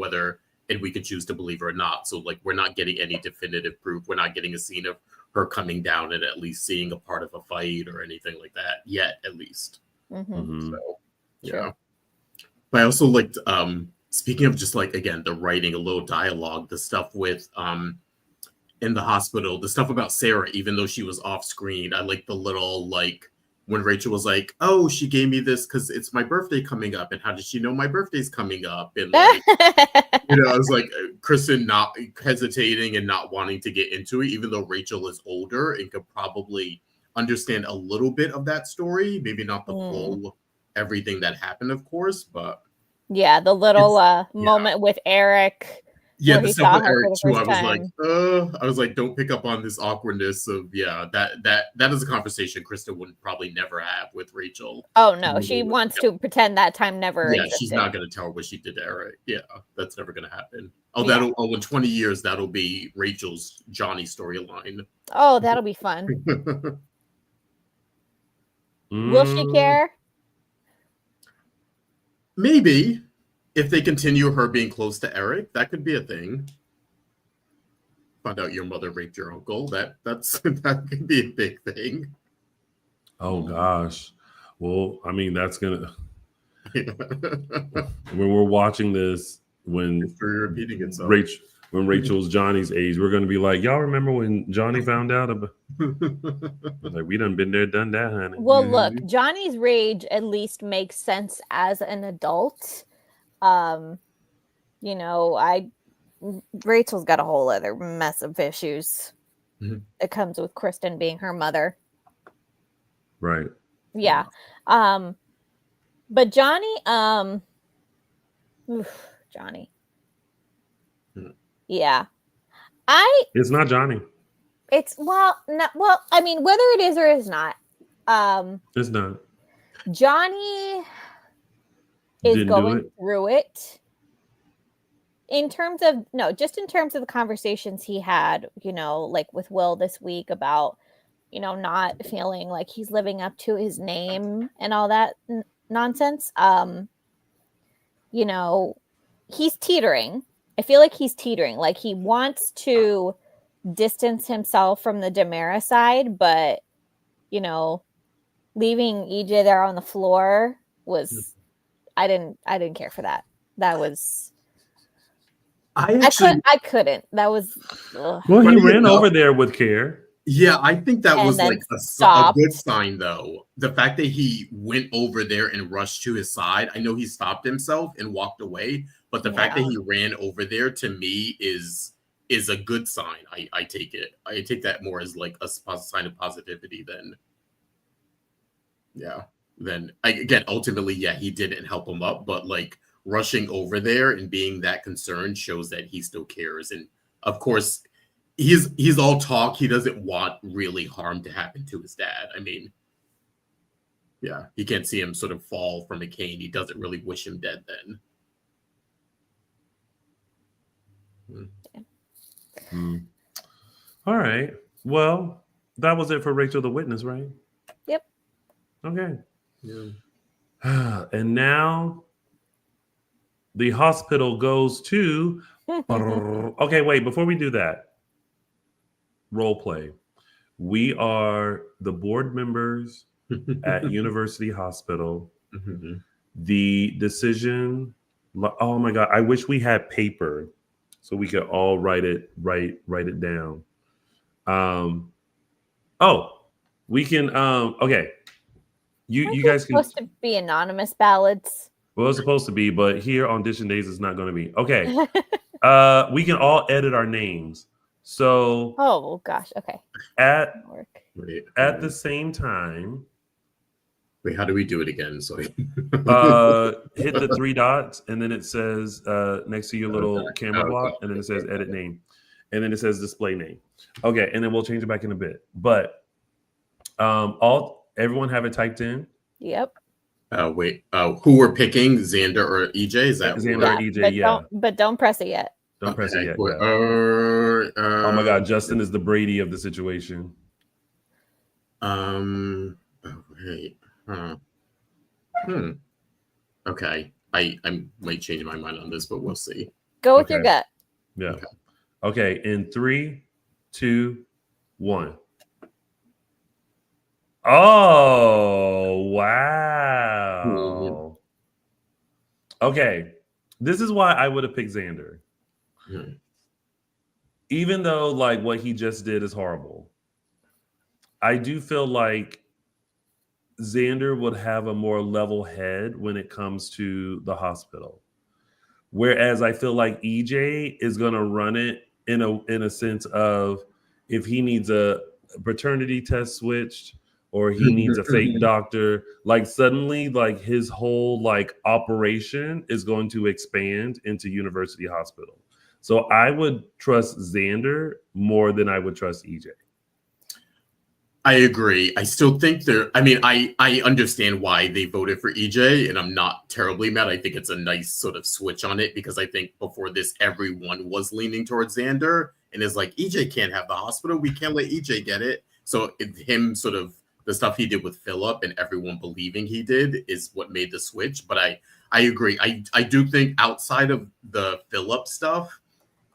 and we could choose to believe her or not. So like we're not getting any definitive proof. We're not getting a scene of her coming down and at least seeing a part of a fight or anything like that yet, at least. Mm-hmm. So yeah. But I also liked Speaking of just like, again, the writing, a little dialogue, the stuff with in the hospital, the stuff about Sarah, even though she was off screen, I like the little like when Rachel was like, "Oh, she gave me this because it's my birthday coming up," and how did she know my birthday's coming up? And like, I was like, Kristen not hesitating and not wanting to get into it, even though Rachel is older and could probably understand a little bit of that story, maybe not the full everything that happened, of course, but yeah, the little moment with Eric. Yeah, the stuff with Eric too. I was like, don't pick up on this awkwardness of that is a conversation Krista would probably never have with Rachel. Oh no, she wants to pretend that time never existed. She's not going to tell her what she did to Eric. Yeah, that's never going to happen. In 20 years that'll be Rachel's Johnny storyline. Oh, that'll be fun. Will she care? Maybe. If they continue her being close to Eric, that could be a thing. Find out your mother raped your uncle. That could be a big thing. Oh gosh. Well, I mean, that's gonna when we're watching this, when repeating itself. When Rachel's Johnny's age, we're gonna be like, y'all remember when Johnny found out about like we done been there, done that, honey. Well, look, Johnny's rage at least makes sense as an adult. Rachel's got a whole other mess of issues. It comes with Kristen being her mother. Right. Yeah. But Johnny, Johnny. Yeah. It's not Johnny. I mean, whether it is or is not. It's not. Johnny is going through it in terms of the conversations he had, like with Will this week about, not feeling like he's living up to his name and all that nonsense. He's teetering. I feel like he's teetering. Like he wants to distance himself from the Demara side, but, leaving EJ there on the floor was, I didn't care for that. That was, I couldn't. That was. Ugh. Well, he ran over there with care. Yeah, I think that was like a good sign, though. The fact that he went over there and rushed to his side. I know he stopped himself and walked away, but the fact that he ran over there to me is a good sign. I take it. I take that more as like a sign of positivity than. Yeah. Then again, ultimately, he didn't help him up, but like rushing over there and being that concerned shows that he still cares. And of course, he's all talk. He doesn't want really harm to happen to his dad. I mean, yeah, he can't see him sort of fall from a cane. He doesn't really wish him dead then. All right. Well, that was it for Rachel the Witness, right? Yep. Okay. Yeah. And now the hospital goes to. Okay, wait. Before we do that, role play. We are the board members at University Hospital. The decision. Oh my God! I wish we had paper so we could all write it down. We can. Okay. You guys can. It's supposed to be anonymous ballots. Well, it's supposed to be, but here on Dishin Days, it's not going to be. Okay. We can all edit our names. So. Oh gosh. Okay. At the same time. Wait, how do we do it again? Sorry. Hit the 3 dots, and then it says next to your little camera block, and then it says edit name, and then it says display name. Okay, and then we'll change it back in a bit. But everyone have it typed in? Yep. Wait. Who we're picking? Xander or EJ? Is that Xander or EJ? But don't press it yet. Don't press it yet. Oh my God, Justin is the Brady of the situation. Wait. Okay. I might change my mind on this, but we'll see. Go with your gut. Yeah. Okay. In 3, 2, 1. Oh, wow. Okay. this is why I would have picked Xander. Even though like what he just did is horrible, I do feel like Xander would have a more level head when it comes to the hospital. Whereas I feel like EJ is going to run it in a sense of if he needs a paternity test switched or he needs a fake doctor, like suddenly like his whole like operation is going to expand into University Hospital. So I would trust Xander more than I would trust EJ. I agree. I still think I understand why they voted for EJ, and I'm not terribly mad. I think it's a nice sort of switch on it because I think before this, everyone was leaning towards Xander and is like, EJ can't have the hospital. We can't let EJ get it. So him sort of the stuff he did with Philip and everyone believing he did is what made the switch. But I agree. I do think outside of the Philip stuff,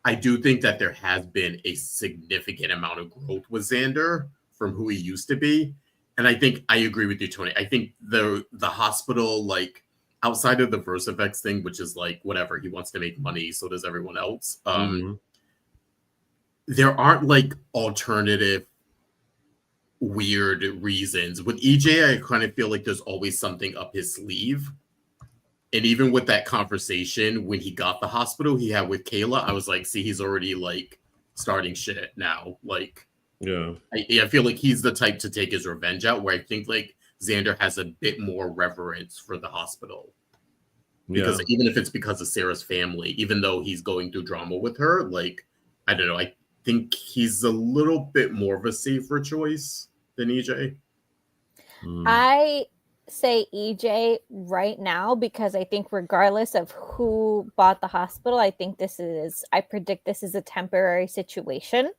I do think that there has been a significant amount of growth with Xander from who he used to be. And I think I agree with you, Tony. I think the hospital, like outside of the VerseFX thing, which is like whatever, he wants to make money, so does everyone else. There aren't like alternative weird reasons. With EJ, I kind of feel like there's always something up his sleeve. And even with that conversation when he got the hospital he had with Kayla, I was like, see, he's already like starting shit now. Like, yeah, I feel like he's the type to take his revenge out, where I think like Xander has a bit more reverence for the hospital. Because even if it's because of Sarah's family, even though he's going through drama with her, like, I don't know, I think he's a little bit more of a safer choice than EJ. I say EJ right now because I think regardless of who bought the hospital, I predict this is a temporary situation.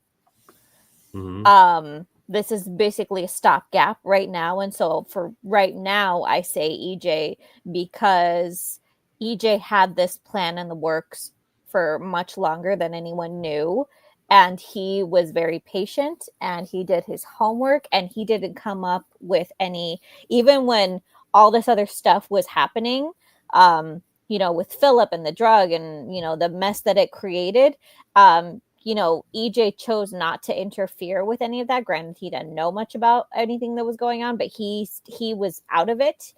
This is basically a stopgap right now. And so for right now, I say EJ because EJ had this plan in the works for much longer than anyone knew. And he was very patient and he did his homework and he didn't come up with any, even when all this other stuff was happening, with Philip and the drug and, the mess that it created, EJ chose not to interfere with any of that. Granted, he didn't know much about anything that was going on, but he was out of it.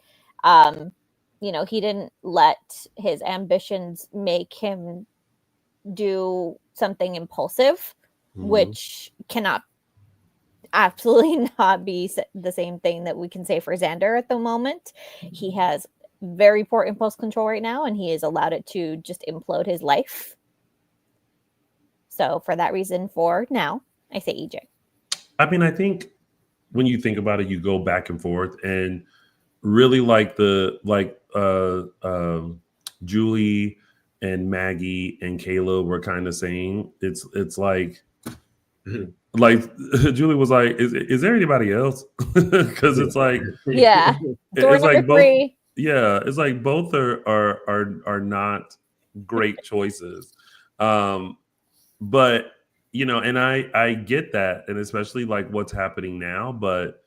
He didn't let his ambitions make him do something impulsive, which cannot absolutely not be the same thing that we can say for Xander at the moment. He has very poor impulse control right now, and he has allowed it to just implode his life. So for that reason, for now, I say EJ. I mean, I think when you think about it, you go back and forth, and really like Julie and Maggie and Kayla were kind of saying, it's like Julie was like, is there anybody else? Because it's like, yeah, it's like both. Yeah, it's like both are not great choices. But and I get that, and especially like what's happening now. But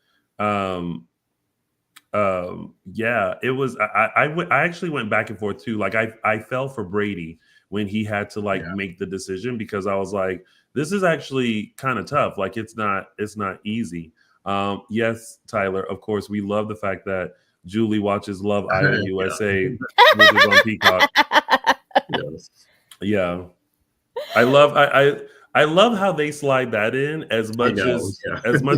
yeah, it was. I actually went back and forth too. Like I fell for Brady when he had to make the decision, because I was like, this is actually kind of tough. Like it's not easy. Yes, Tyler. Of course, we love the fact that Julie watches Love Island USA, which is on Peacock. Yes. Yeah. I love how they slide that in as much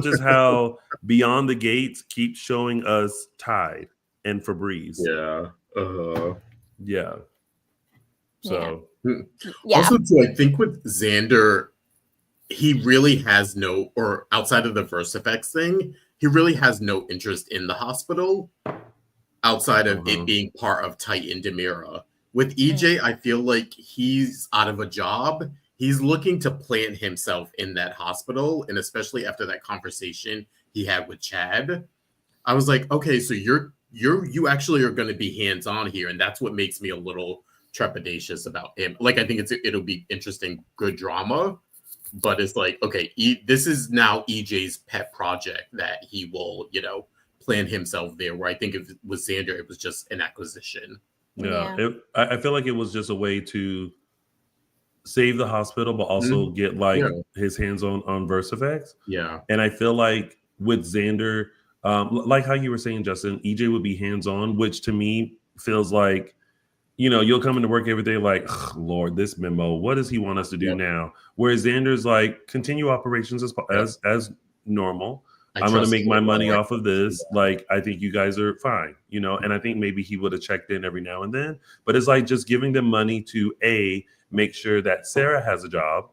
as how Beyond the Gates keeps showing us Tide and Febreze. Yeah. Yeah. So also too, I think with Xander, he really has no, or outside of the VerseFX thing, he really has no interest in the hospital outside of it being part of Titan Demira. With EJ, I feel like he's out of a job. He's looking to plant himself in that hospital. And especially after that conversation he had with Chad, I was like, okay, so you actually are going to be hands-on here. And that's what makes me a little trepidatious about him. Like, I think it'll be interesting, good drama. But it's like, okay, this is now EJ's pet project that he will, plan himself there. Where I think if it was Xander, it was just an acquisition. I feel like it was just a way to save the hospital, but also get like his hands on VersaFX. Yeah. And I feel like with Xander, like how you were saying, Justin, EJ would be hands on, which to me feels like, you'll come into work every day like, Lord, this memo, what does he want us to do now? Whereas Xander's like, continue operations as normal. I'm going to make my money off of this. Like, I think you guys are fine, and I think maybe he would have checked in every now and then. But it's like just giving them money to make sure that Sarah has a job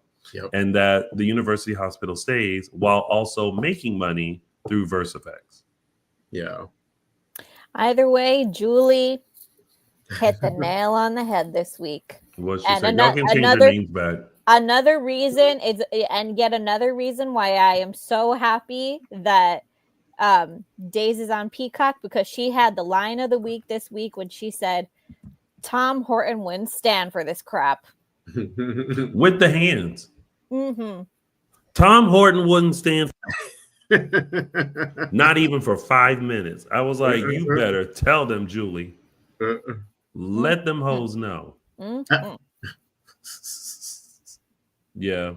and that the university hospital stays while also making money through VersaFX. Yeah. Either way, Julie hit the nail on the head this week. What she said. Y'all can change your names back. Another reason is, and yet another reason why I am so happy that Days is on Peacock, because she had the line of the week this week when she said, Tom Horton wouldn't stand for this crap. With the hands. Mm-hmm. Tom Horton wouldn't stand not even for 5 minutes. I was like, you better tell them, Julie. Let them hoes know. Mm-hmm. Yeah.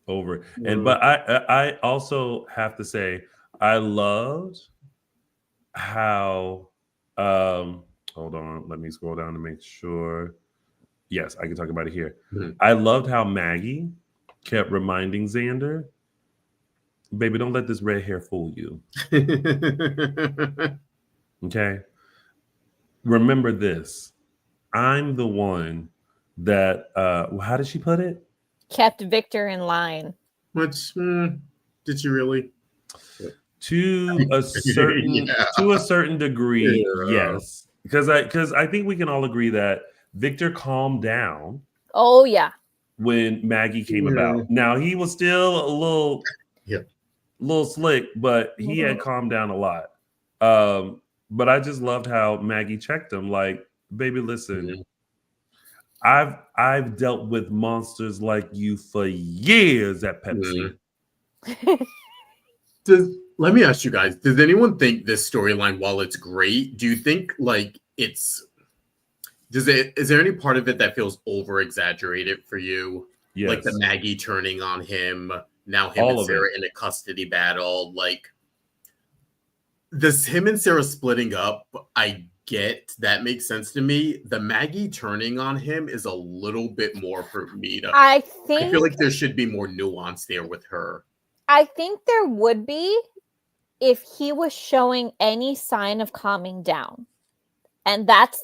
Over it. But I also have to say, I loved how hold on, let me scroll down to make sure. Yes, I can talk about it here. I loved how Maggie kept reminding Xander, baby, don't let this red hair fool you. Okay. Remember this. I'm the one that how did she put it? Kept Victor in line. Which did you really? To a certain degree, yes. Because I think we can all agree that Victor calmed down. Oh yeah. When Maggie came about. Now he was still a little slick, but he had calmed down a lot. But I just loved how Maggie checked him, like, baby, listen, I've dealt with monsters like you for years at Pepsi. Let me ask you guys, does anyone think this storyline, while it's great, do you think like is there any part of it that feels over exaggerated for you? Yes. Like the Maggie turning on him, now him and Sarah in a custody battle, like this him and Sarah splitting up, I get that makes sense to me. The Maggie turning on him is a little bit more for me to I feel like there should be more nuance there with her. I think there would be if he was showing any sign of calming down. And that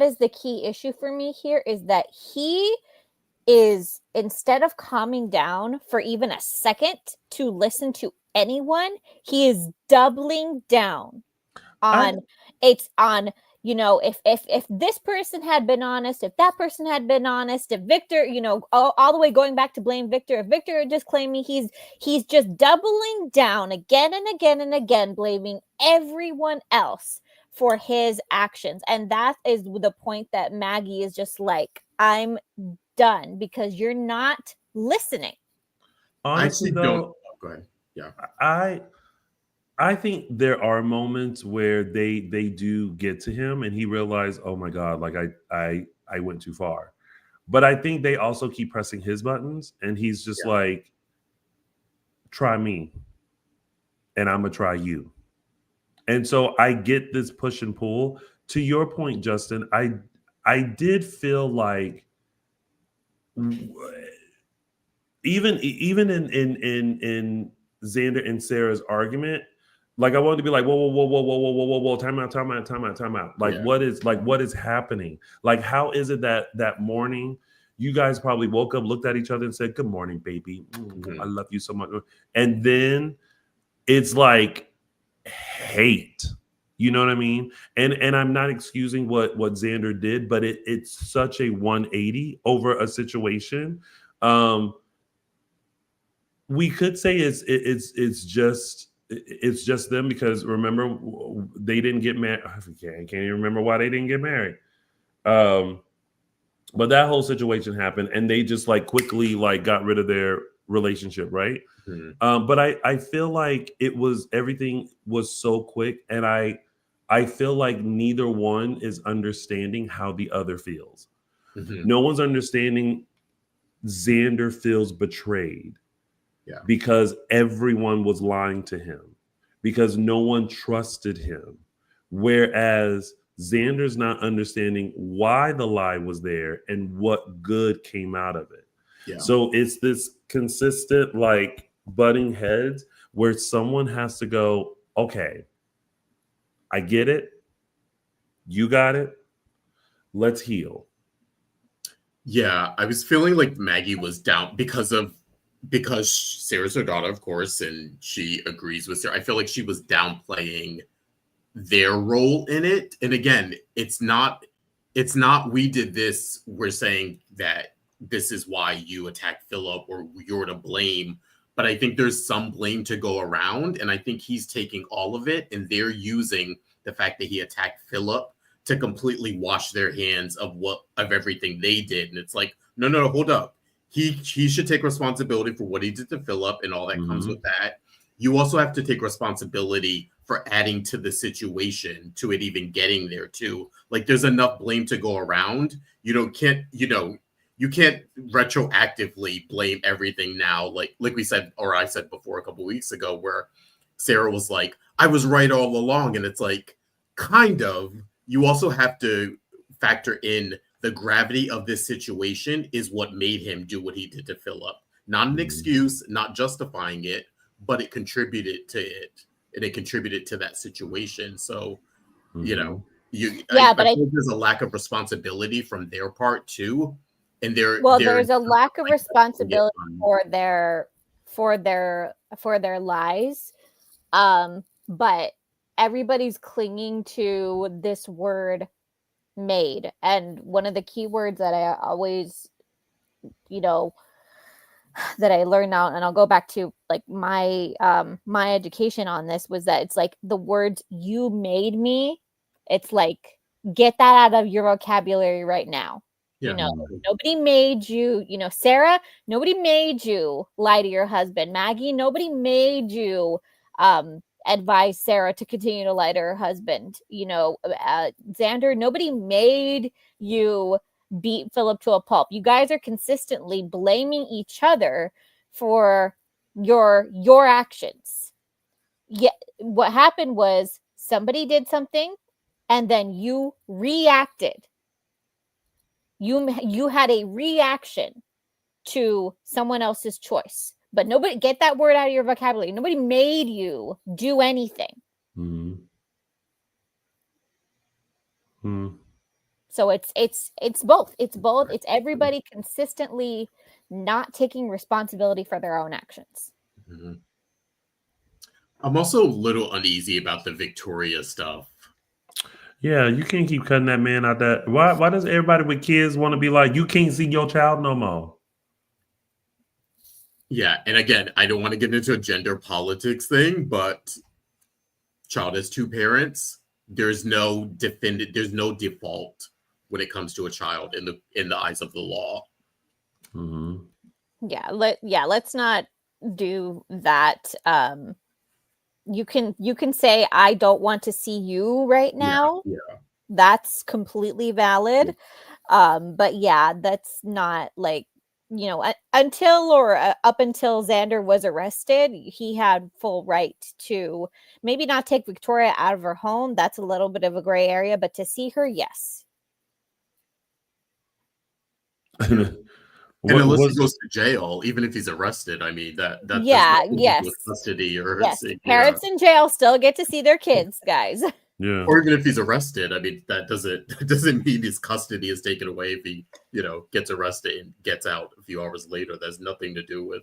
is the key issue for me here, is that he is, instead of calming down for even a second to listen to anyone, he is doubling down on if this person had been honest, if that person had been honest, if Victor, all the way going back to blame Victor, if Victor had just claimed me, he's just doubling down again and again and again, blaming everyone else for his actions. And that is the point that Maggie is just like, I'm done because you're not listening. Honestly, though, go ahead. Yeah. I think there are moments where they do get to him and he realized, oh my God, like I went too far. But I think they also keep pressing his buttons and he's just like, try me and I'm gonna try you. And so I get this push and pull. To your point, Justin, I did feel like even in Xander and Sarah's argument, like I wanted to be like, whoa, time out. Like what is happening? Like how is it that morning you guys probably woke up, looked at each other and said, good morning, baby. I love you so much. And then it's like hate. You know what I mean? And I'm not excusing what Xander did, but it's such a 180 over a situation. We could say it's just them because remember they didn't get married. I can't even remember why they didn't get married. But that whole situation happened, and they just like quickly like got rid of their relationship, right? But I feel like everything was so quick, and I I feel like neither one is understanding how the other feels. Mm-hmm. No one's understanding Xander feels betrayed. Yeah. Because everyone was lying to him, because no one trusted him. Whereas Xander's not understanding why the lie was there and what good came out of it. Yeah. So it's this consistent like butting heads where someone has to go, okay, I get it. You got it. Let's heal. Yeah, I was feeling like Maggie was down because Sarah's her daughter, of course, and she agrees with Sarah. I feel like she was downplaying their role in it. And again, it's not we did this, we're saying that this is why you attacked Philip or you're to blame. But I think there's some blame to go around. And I think he's taking all of it and they're using the fact that he attacked Philip to completely wash their hands of everything they did. And it's like, no, hold up. He should take responsibility for what he did to Philip and all that comes with that. You also have to take responsibility for adding to the situation, to it even getting there too. Like there's enough blame to go around. You can't retroactively blame everything now. Like we said, or I said before a couple of weeks ago, where Sarah was like, I was right all along. And it's like, kind of. You also have to factor in the gravity of this situation is what made him do what he did to Philip. Not an excuse, not justifying it, but it contributed to it. And it contributed to that situation. So, I think there's a lack of responsibility from their part too. And there's a lack of responsibility for their lies. But everybody's clinging to this word made. And one of the key words that I always, that I learned now, and I'll go back to like my education on this, was that it's like the words "you made me." It's like, get that out of your vocabulary right now. Yeah. Nobody made you, Sarah, nobody made you lie to your husband. Maggie, nobody made you advise Sarah to continue to lie to her husband. Xander, nobody made you beat Philip to a pulp. You guys are consistently blaming each other for your actions. Yeah, what happened was somebody did something and then you reacted. You had a reaction to someone else's choice. But nobody, get that word out of your vocabulary. Nobody made you do anything. So it's both. It's both. It's everybody consistently not taking responsibility for their own actions. I'm also a little uneasy about the Victoria stuff. Yeah, you can't keep cutting that man out. That why does everybody with kids want to be like, you can't see your child no more? Yeah, and again, I don't want to get into a gender politics thing, but child has two parents. There's no default when it comes to a child in the eyes of the law. Let's not do that. You can say, I don't want to see you right now. Yeah. That's completely valid. But yeah, that's not like, up until Xander was arrested, he had full right to maybe not take Victoria out of her home. That's a little bit of a gray area, but to see her, yes. And unless he goes to jail, even if he's arrested, I mean that with custody or parents in jail still get to see their kids, guys. Yeah. Or even if he's arrested, I mean that doesn't mean his custody is taken away if he gets arrested and gets out a few hours later. There's nothing to do with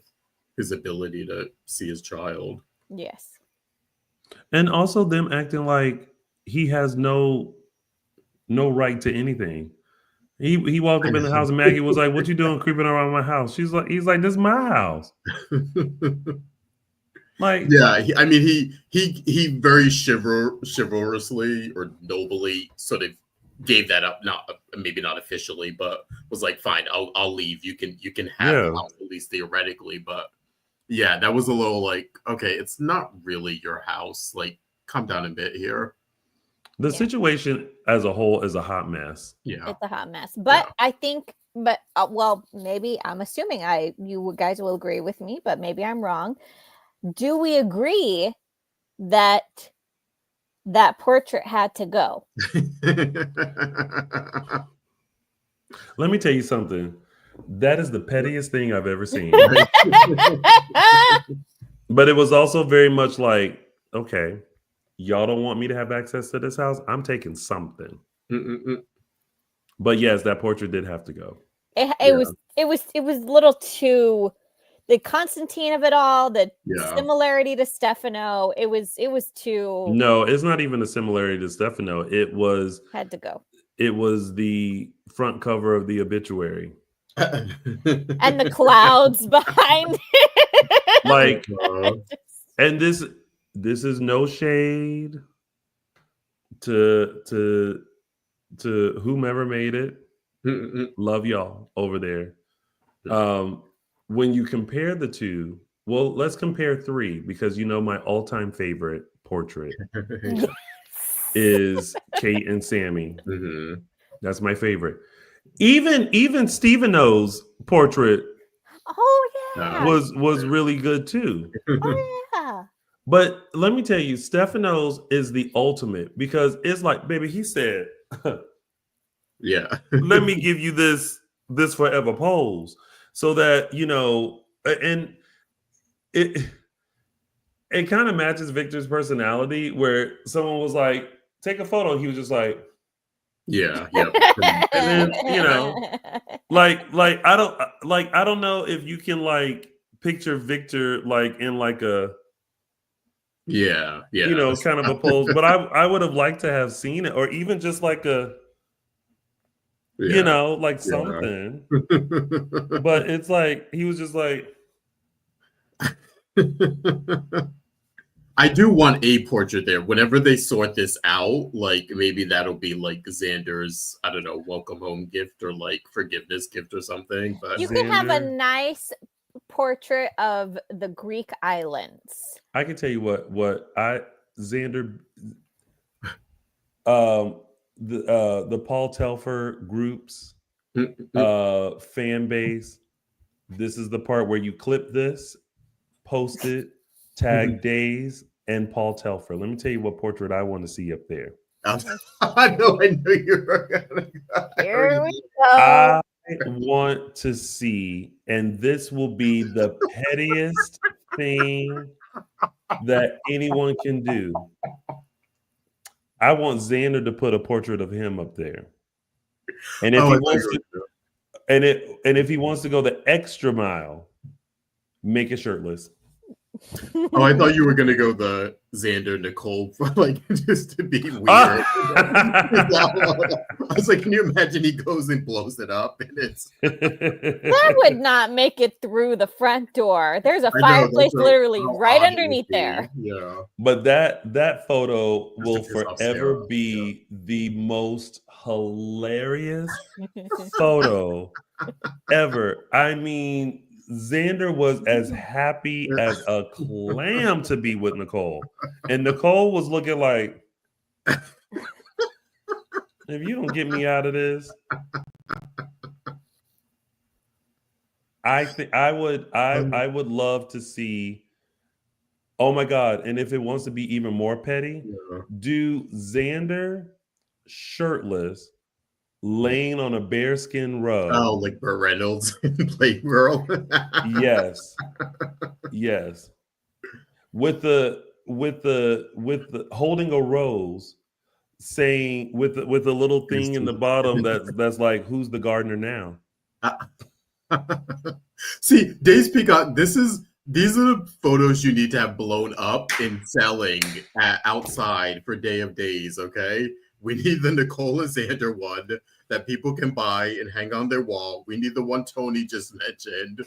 his ability to see his child. Yes. And also them acting like he has no right to anything. He walked up in the house and Maggie was like, "What you doing creeping around my house?" He's like, "This is my house." Like, yeah, he very chivalrously or nobly sort of gave that up. Maybe not officially, but was like, "Fine, I'll leave. You can have the house, at least theoretically." But yeah, that was a little like, okay, it's not really your house. Like, calm down a bit here. The situation as a whole is a hot mess. Yeah, it's a hot mess. But I think, well, maybe I'm assuming you guys will agree with me, but maybe I'm wrong. Do we agree that that portrait had to go? Let me tell you something. That is the pettiest thing I've ever seen. But it was also very much like, okay, y'all don't want me to have access to this house. I'm taking something. But yes, that portrait did have to go. It was a little too, the Constantine of it all, the similarity to Stefano. It was too. No, it's not even a similarity to Stefano. It was had to go. It was the front cover of the obituary. And the clouds behind it. Like, and this is no shade to whomever made it. Love y'all over there. When you compare the two, well, let's compare three, because my all-time favorite portrait is Kate and Sammy. That's my favorite. Even Stefano's portrait was really good too. Oh yeah. But let me tell you, Stefano's is the ultimate, because it's like, baby, he said, let me give you this forever pose, so that and it kind of matches Victor's personality, where someone was like, take a photo, he was just like, and then like I don't know if you can like picture Victor like in like a kind of a pose, but I would have liked to have seen it, or even just like a like something. But it's like he was just like, I do want a portrait there. Whenever they sort this out, like maybe that'll be like Xander's, I don't know, welcome home gift, or like forgiveness gift or something. But you can have a nice portrait of the Greek islands. I can tell you what Xander, the Paul Telfer groups fan base. This is the part where you clip this, post it, tag Days and Paul Telfer. Let me tell you what portrait I want to see up there. I know you were gonna go. Here we go. I want to see, and this will be the pettiest thing that anyone can do. I want Xander to put a portrait of him up there. And if he wants to, and if he wants to go the extra mile, make it shirtless. Oh, I thought you were gonna go the Xander Nicole, like just to be weird. I was like, can you imagine he goes and blows it up, and it's that would not make it through the front door. There's a fireplace literally right underneath there. Yeah, but that photo will forever be the most hilarious photo ever. I mean, Xander was as happy as a clam to be with Nicole. And Nicole was looking like, if you don't get me out of this, I think I would love to see, oh my God. And if it wants to be even more petty, do Xander shirtless, laying on a bearskin rug. Oh, like Burt Reynolds in Playgirl. Yes. With the holding a rose, saying with the little thing in the bottom that's like, who's the gardener now? See, Days Peacock, these are the photos you need to have blown up and selling outside for Day of Days, okay? We need the Nicole and Xander one that people can buy and hang on their wall. We need the one Tony just mentioned.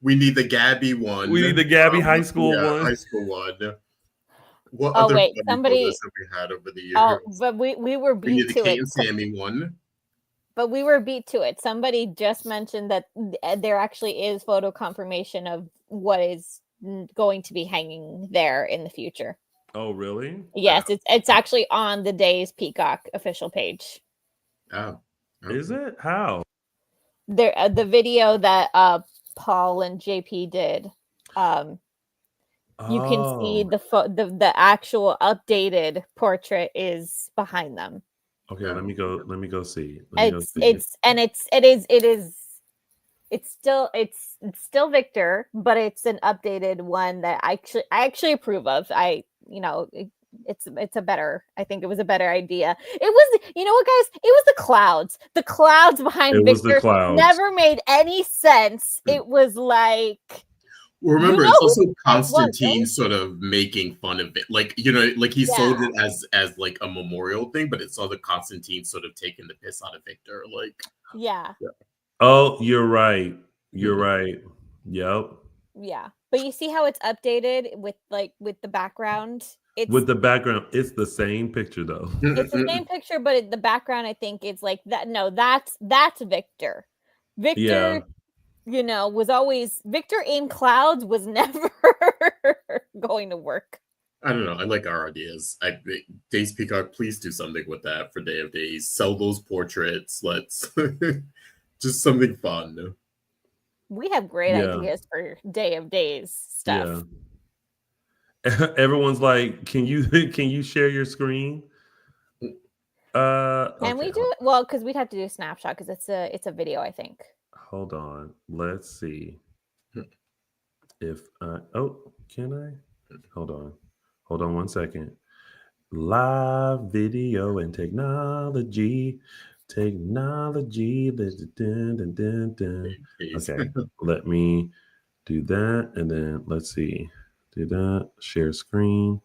We need the Gabi one. We need the Gabi high school one. High school one. What oh other wait, somebody photos have we had over the years? Oh, but we were beat we need the to Kate it. and Sammy one. But we were beat to it. Somebody just mentioned that there actually is photo confirmation of what is going to be hanging there in the future. Oh, really? Yes, it's actually on the Days Peacock official page. Oh, okay. Is it? How? There, the video that Paul and JP did. You can see the actual updated portrait is behind them. Okay, let me go see. It's still Victor, but it's an updated one that I actually approve of. It's a better, I think it was a better idea. It was, you know what, guys? It was the clouds. The clouds behind Victor never made any sense. It was like, well, remember, it's also Constantine sort of making fun of it. Like, like he sold it as like a memorial thing, but it's all the Constantine sort of taking the piss out of Victor. Like, yeah. Oh, you're right. You're right. Yep. Yeah. But you see how it's updated with the background? With the background, it's the same picture though. It's the same picture, but the background, I think, it's like that. No, that's Victor. Victor, was always Victor in clouds was never going to work. I don't know. I like our ideas. Days Peacock, please do something with that for Day of Days. Sell those portraits. Let's just something fun. We have great ideas for Day of Days stuff. Yeah. Everyone's like, can you share your screen? Can we do it? Well, because we'd have to do a snapshot because it's a video, I think. Hold on. Let's see. If can I? Hold on 1 second. Live video and technology. Okay, let me do that, and then let's see. Do that. Share screen.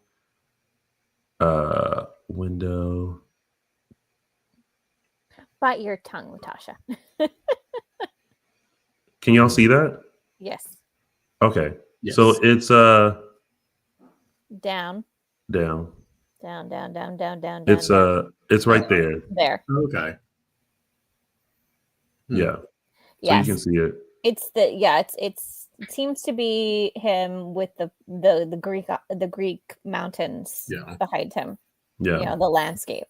Window. Bite your tongue, Natasha. Can y'all see that? Yes. Okay. Yes. So it's down. Down. It's right there. There. Okay. Yeah. Yes. So you can see it. It seems to be him with the Greek mountains behind him. Yeah. The landscape.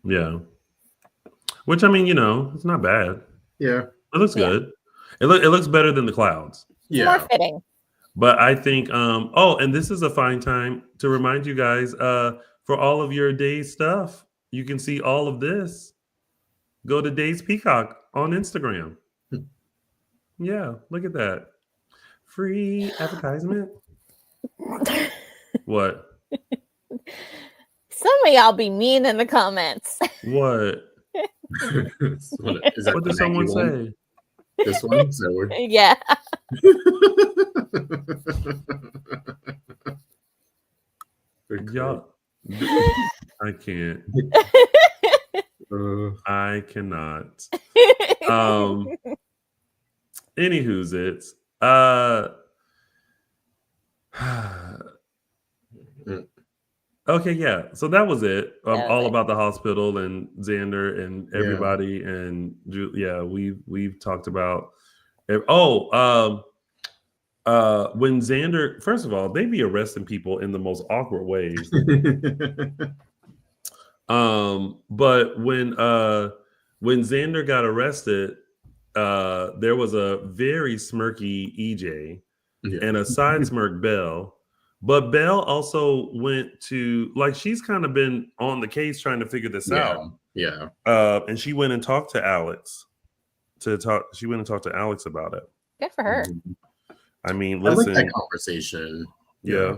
Yeah. Which, I mean, it's not bad. Yeah. It looks good. It looks better than the clouds. It's more fitting. But I think and this is a fine time to remind you guys, for all of your Days stuff, you can see all of this. Go to Days Peacock on Instagram. Yeah, look at that. Free advertisement. What? Some of y'all be mean in the comments. What? What did someone say? This one? Yeah. Y'all, I can't. I cannot. Anywho's it's. Okay, yeah. So that was it. All about the hospital and Xander and everybody, and we've talked about. When Xander, first of all, they be arresting people in the most awkward ways. But when Xander got arrested, there was a very smirky EJ and a side smirk Belle. But Belle also went to, like, she's kind of been on the case trying to figure this out. Yeah. And she went and talked to Alex. She went and talked to Alex about it. Good for her. I mean, listen. I like that conversation. Yeah.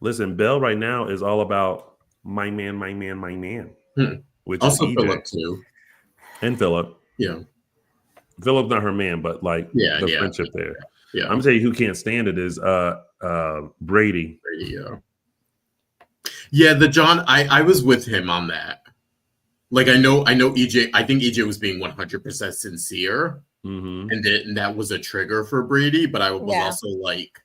Listen, Belle right now is all about my man. Which also is EJ. Philip too. And Philip. Yeah. Philip's not her man, but like the friendship there. Yeah. I'm telling you who can't stand it is Brady. Yeah, the John, I was with him on that. Like I know EJ, I think EJ was being 100% sincere. Mm-hmm. And that was a trigger for Brady, but I was also like,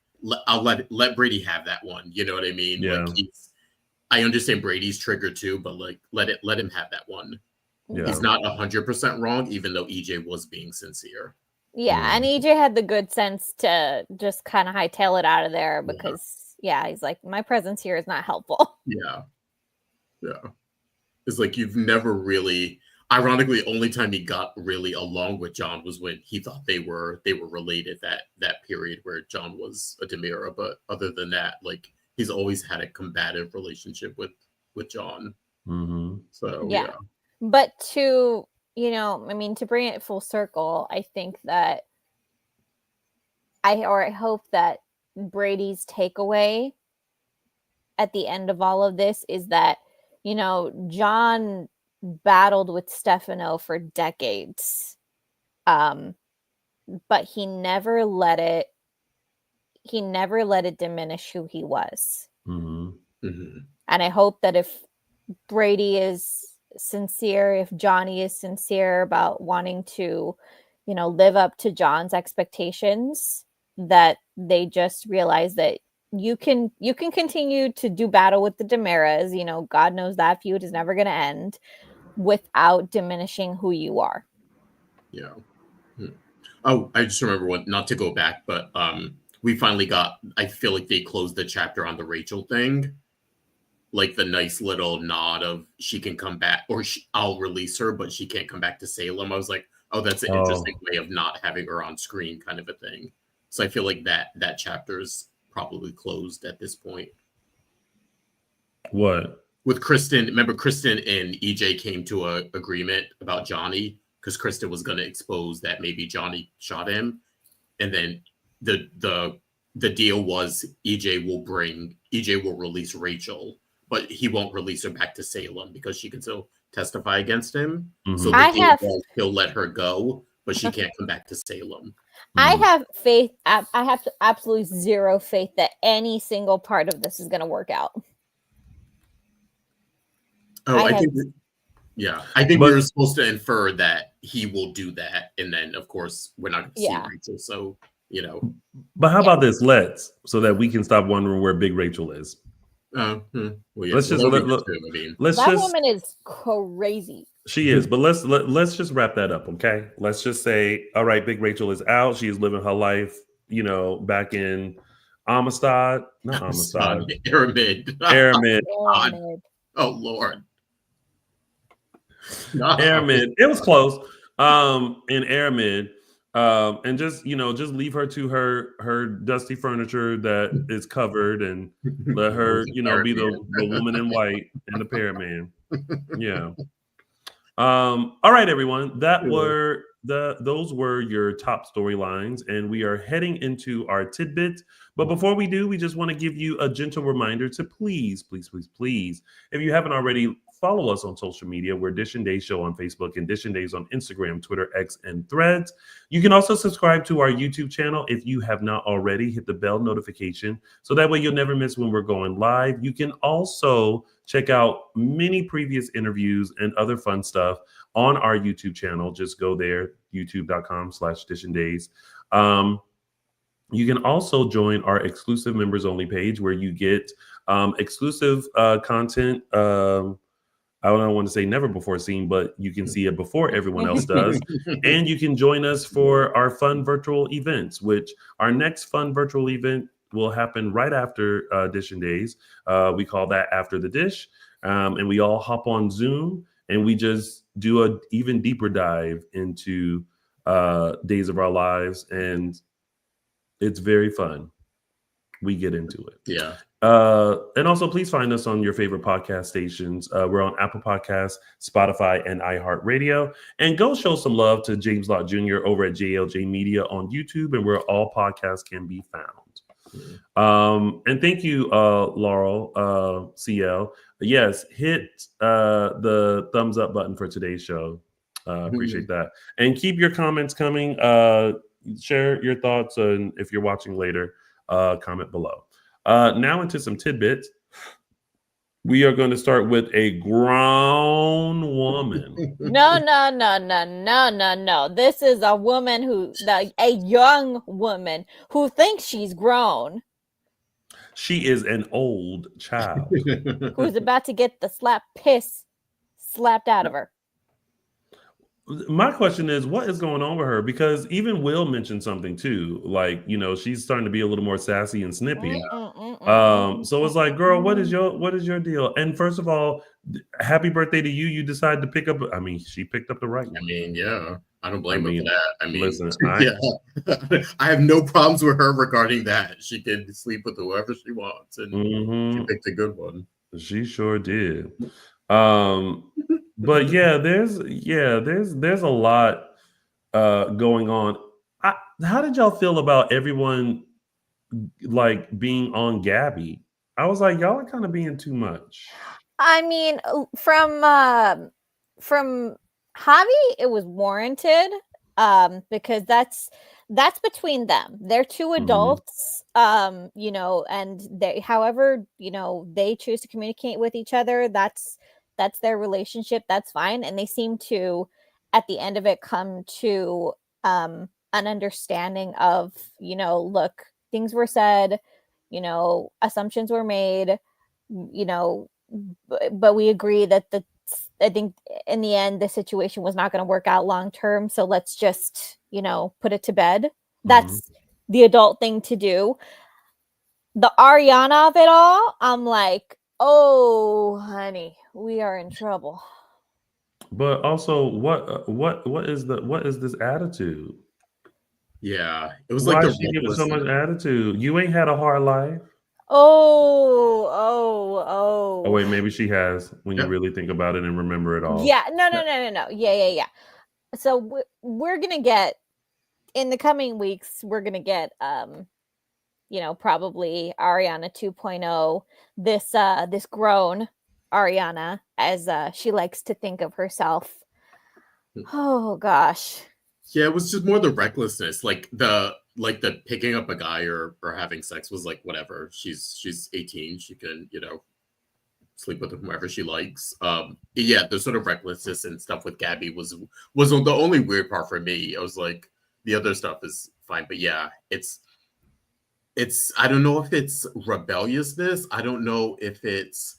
I'll let Brady have that one. You know what I mean? Yeah. Like I understand Brady's trigger too, but like let him have that one. Yeah. He's not 100% wrong, even though EJ was being sincere. Yeah, and EJ had the good sense to just kind of hightail it out of there because Yeah, he's like, my presence here is not helpful. Yeah. It's like you've never really. Ironically, only time he got really along with John was when he thought they were related. That period where John was a Demira, but other than that, like he's always had a combative relationship with John. Mm-hmm. So yeah. But to to bring it full circle, I think that I hope that Brady's takeaway at the end of all of this is that, John battled with Stefano for decades. But he never let it diminish who he was. Mm-hmm. Mm-hmm. And I hope that if Brady is sincere, if Johnny is sincere about wanting to, live up to John's expectations, that they just realize that you can continue to do battle with the Demiras. God knows that feud is never going to end without diminishing who you are. Yeah. Oh, I just remember one, not to go back, but we finally got, I feel like they closed the chapter on the Rachel thing. Like the nice little nod of she can come back, or I'll release her, but she can't come back to Salem. I was like, oh, that's an interesting way of not having her on screen, kind of a thing. So I feel like that chapter is probably closed at this point. What? With Kristen, remember Kristen and EJ came to an agreement about Johnny because Kristen was going to expose that maybe Johnny shot him, and then the deal was EJ will release Rachel, but he won't release her back to Salem because she can still testify against him. Mm-hmm. So the deal was he'll let her go, but she can't come back to Salem. I have faith. I have absolutely zero faith that any single part of this is going to work out. Oh, I think we were supposed to infer that he will do that, and then of course we're not going to see Rachel. So But how about this? So that we can stop wondering where Big Rachel is. Let's just that woman is crazy. She is, but let's just wrap that up, okay? Let's just say, all right, Big Rachel is out. She is living her life, back in Aramid. Oh Lord. Aramid. It was close. In Aramid. And just leave her to her dusty furniture that is covered, and let her be the woman in white and the parrot man. Yeah. All right, everyone. Those were your top storylines, and we are heading into our tidbit. But before we do, we just want to give you a gentle reminder to please, if you haven't already, follow us on social media. We're Dishin Days Show on Facebook and Dishin Days on Instagram, Twitter, X, and Threads. You can also subscribe to our YouTube channel if you have not already. Hit the bell notification so that way you'll never miss when we're going live. You can also check out many previous interviews and other fun stuff on our YouTube channel. Just go there, youtube.com/Dishin Days. You can also join our exclusive members only page where you get exclusive content. I don't want to say never before seen, but you can see it before everyone else does. And you can join us for our fun virtual events, which our next fun virtual event will happen right after Dishin Days. We call that After the Dish. And we all hop on Zoom and we just do an even deeper dive into Days of Our Lives. And it's very fun. We get into it. Yeah. And also, please find us on your favorite podcast stations. We're on Apple Podcasts, Spotify, and iHeartRadio. And go show some love to James Lott Jr. over at JLJ Media on YouTube, and where all podcasts can be found. And thank you, Laurel, CL. Yes, hit the thumbs up button for today's show. Appreciate that. And keep your comments coming. Share your thoughts, and if you're watching later, comment below. Now into some tidbits. We are going to start with a grown woman. No. This is a woman a young woman who thinks she's grown. She is an old child. Who's about to get the piss slapped out of her. My question is, what is going on with her? Because even Will mentioned something too. Like, she's starting to be a little more sassy and snippy. So it's like, girl, what is your deal? And first of all, happy birthday to you. You decided to pick up. I mean, she picked up the right one. I mean, yeah, I don't blame her for that. I mean, listen, yeah, I have no problems with her regarding that. She can sleep with whoever she wants, and she picked a good one. She sure did. But yeah, there's a lot going on. How did y'all feel about everyone like being on Gabi? I was like, y'all are kind of being too much. I mean, from Javi, it was warranted because that's between them. They're two adults, you know, and they, however, you know, they choose to communicate with each other. That's their relationship. That's fine, and they seem to, at the end of it, come to an understanding of, you know, look, things were said, you know, assumptions were made, you know, but we agree that I think in the end the situation was not going to work out long term, so let's just, you know, put it to bed. That's the adult thing to do. The Arianna of it all, I'm like, oh honey, we are in trouble. But also, what is this attitude? Yeah, it was Why like is she giving so much attitude? You ain't had a hard life. Oh, wait, maybe she has, when you really think about it and remember it all. Yeah, no. Yeah. So we're gonna get, in the coming weeks, we're gonna get you know, probably Arianna 2.0, this grown Arianna, as she likes to think of herself. Oh gosh. Yeah, it was just more the recklessness, like the picking up a guy or having sex was like, whatever. She's 18. She can, you know, sleep with whomever she likes. Yeah, the sort of recklessness and stuff with Gabi was the only weird part for me. I was like, the other stuff is fine, but yeah, it's I don't know if it's rebelliousness. I don't know if it's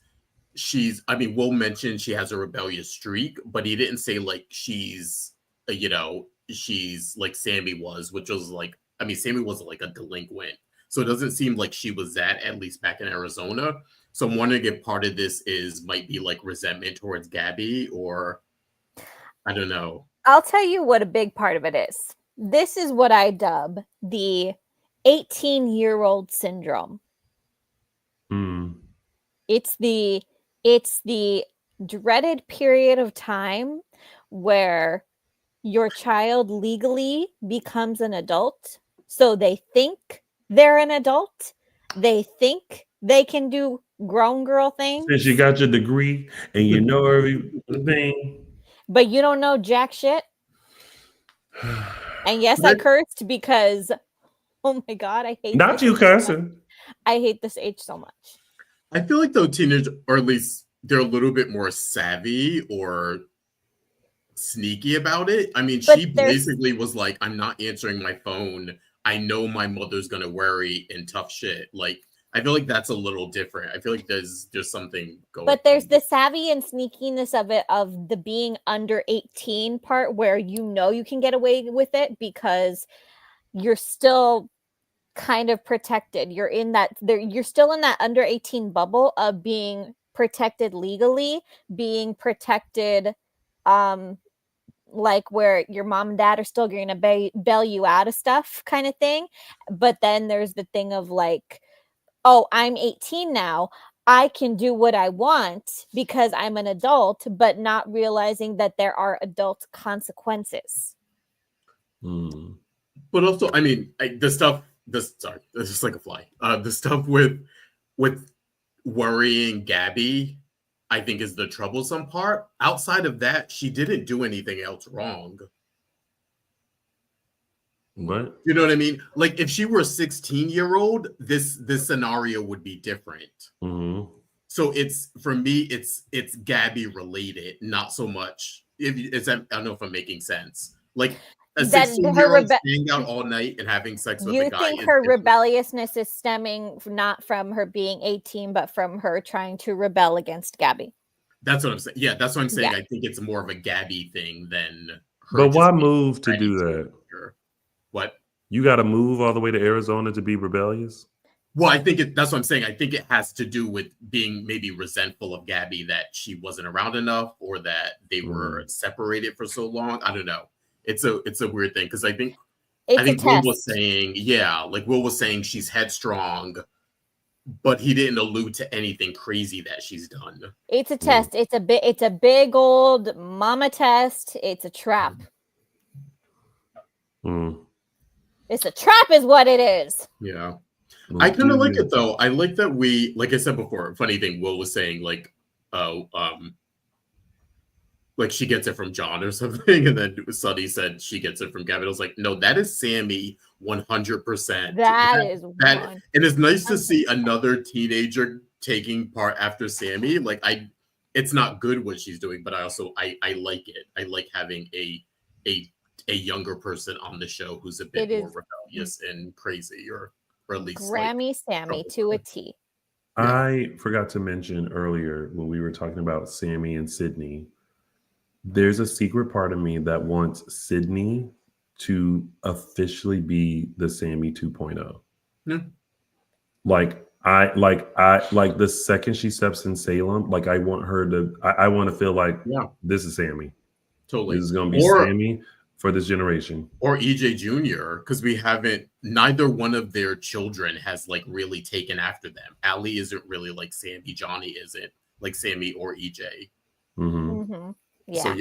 I mean, Will mentioned she has a rebellious streak, but he didn't say like she's, you know, she's like Sammy was, which was like, I mean, Sammy was like a delinquent. So it doesn't seem like she was that, at least back in Arizona. So I'm wondering if part of this might be like resentment towards Gabi, or I don't know. I'll tell you what a big part of it is. This is what I dub the 18-year-old syndrome. It's the dreaded period of time where your child legally becomes an adult. So they think they're an adult. They think they can do grown girl things. Since you got your degree and you know everything. But you don't know jack shit. And yes, I cursed because, oh my God, I hate Not you cursing. I hate this age so much. I feel like though teenagers, or at least they're a little bit more savvy or sneaky about it. I mean, she basically was like, I'm not answering my phone. I know my mother's gonna worry and tough shit. Like, I feel like that's a little different. I feel like there's something going on. But there's the savvy and sneakiness of it, of the being under 18 part, where you know you can get away with it because you're still kind of protected. You're in that, you're still in that under 18 bubble of being protected legally, being protected, like where your mom and dad are still going to bail you out of stuff kind of thing. But then there's the thing of like, oh, I'm 18 now, I can do what I want because I'm an adult, but not realizing that there are adult consequences. But also, I mean, sorry, this is like a fly. The stuff with worrying Gabi, I think, is the troublesome part. Outside of that, she didn't do anything else wrong. What? You know what I mean? Like, if she were a 16-year-old, this scenario would be different. So it's, for me, it's Gabi related, not so much. I don't know if I'm making sense. Like, a 16-year-old staying out all night and having sex with a guy. You think her rebelliousness is stemming not from her being 18, but from her trying to rebel against Gabi? That's what I'm saying. Yeah, that's what I'm saying. Yeah. I think it's more of a Gabi thing than her. But why move to do that? What? You got to move all the way to Arizona to be rebellious? Well, I think that's what I'm saying. I think it has to do with being maybe resentful of Gabi that she wasn't around enough, or that they were separated for so long. I don't know. It's a weird thing, because I think Will was saying, Will was saying she's headstrong, but he didn't allude to anything crazy that she's done. It's a test. It's a big old mama test. It's a trap. It's a trap is what it is. Yeah. I kind of like it though. I like that we, like I said before, funny thing, Will was saying like she gets it from John or something, and then Sunny said she gets it from Gabi. I was like, no, that is Sammy 100%. That it is nice to see another teenager taking part after Sammy. Like it's not good what she's doing, but I like it. I like having a younger person on the show who's a bit more rebellious and crazy, or at least Grammy Sammy to a T. I forgot to mention earlier when we were talking about Sammy and Sydney, there's a secret part of me that wants Sydney to officially be the Sammy 2.0. Yeah. Like the second she steps in Salem, like I want her to, I want to feel like this is Sammy. Totally. This is going to be Sammy for this generation. Or EJ Jr., because neither one of their children has like really taken after them. Allie isn't really like Sammy. Johnny isn't like Sammy or EJ. Yeah. So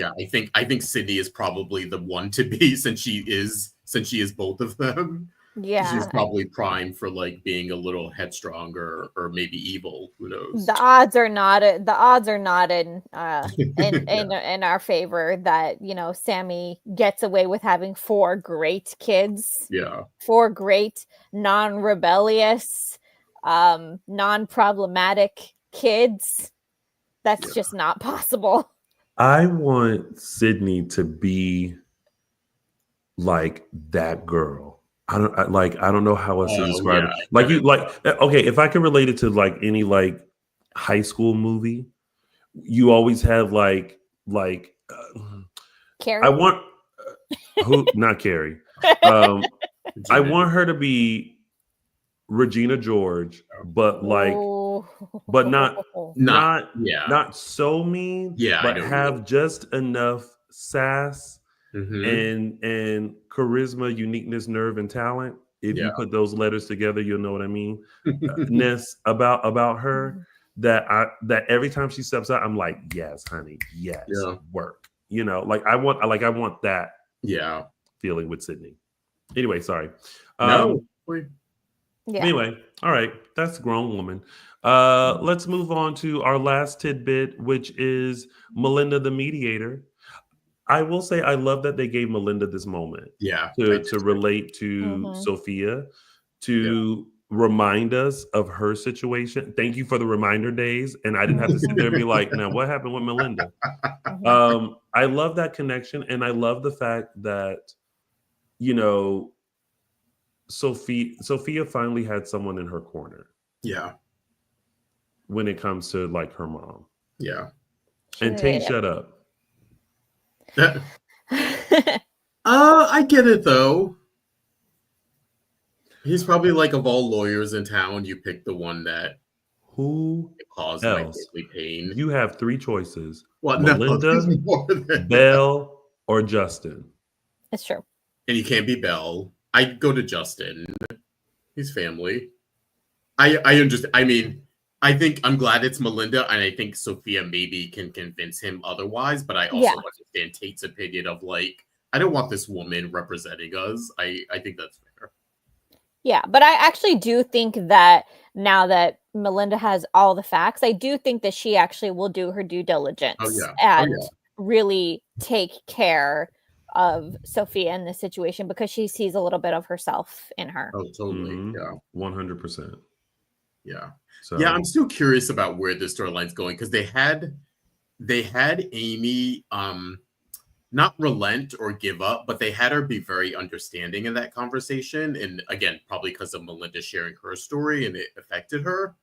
I think Sydney is probably the one to be, since she is both of them. Yeah, she's probably primed for like being a little headstrong or maybe evil. Who knows? The odds are not in our favor that Sammy gets away with having 4 great kids. Yeah, 4 great non-rebellious, non-problematic kids. That's just not possible. I want Sydney to be like that girl. I don't know how else to describe it. Okay, if I can relate it to like any like high school movie, you always have like Carrie. I want not Carrie. I want her to be Regina George, but like, but not so mean. But have just enough sass and charisma, uniqueness, nerve, and talent. If you put those letters together, you'll know what I mean. Ness about her that every time she steps out, I'm like, yes, honey, yes, work. I want that. Yeah, feeling with Sydney. Anyway, sorry. Anyway, all right, that's a grown woman. Let's move on to our last tidbit, which is Melinda the mediator. I will say I love that they gave Melinda this moment. To relate to Sophia, to remind us of her situation. Thank you for the reminder days. And I didn't have to sit there and be like, now what happened with Melinda? I love that connection. And I love the fact that, Sophia finally had someone in her corner. Yeah. When it comes to like her mom. Yeah. And Tate, shut up. I get it though. He's probably like, of all lawyers in town, you pick the one that caused my daily pain. You have 3 choices. Well, Melinda, Belle, or Justin. That's true. And you can't be Belle. I'd go to Justin. He's family. I understand. I mean, I think I'm glad it's Melinda, and I think Sophia maybe can convince him otherwise, but I also understand Tate's opinion of like, I don't want this woman representing us. I think that's fair. Yeah, but I actually do think that now that Melinda has all the facts, I do think that she actually will do her due diligence and really take care of Sophia in this situation, because she sees a little bit of herself in her. Oh, totally. Yeah. 100%. Yeah. So I'm still curious about where the storyline's going, because they had Amy not relent or give up, but they had her be very understanding in that conversation. And again, probably because of Melinda sharing her story and it affected her.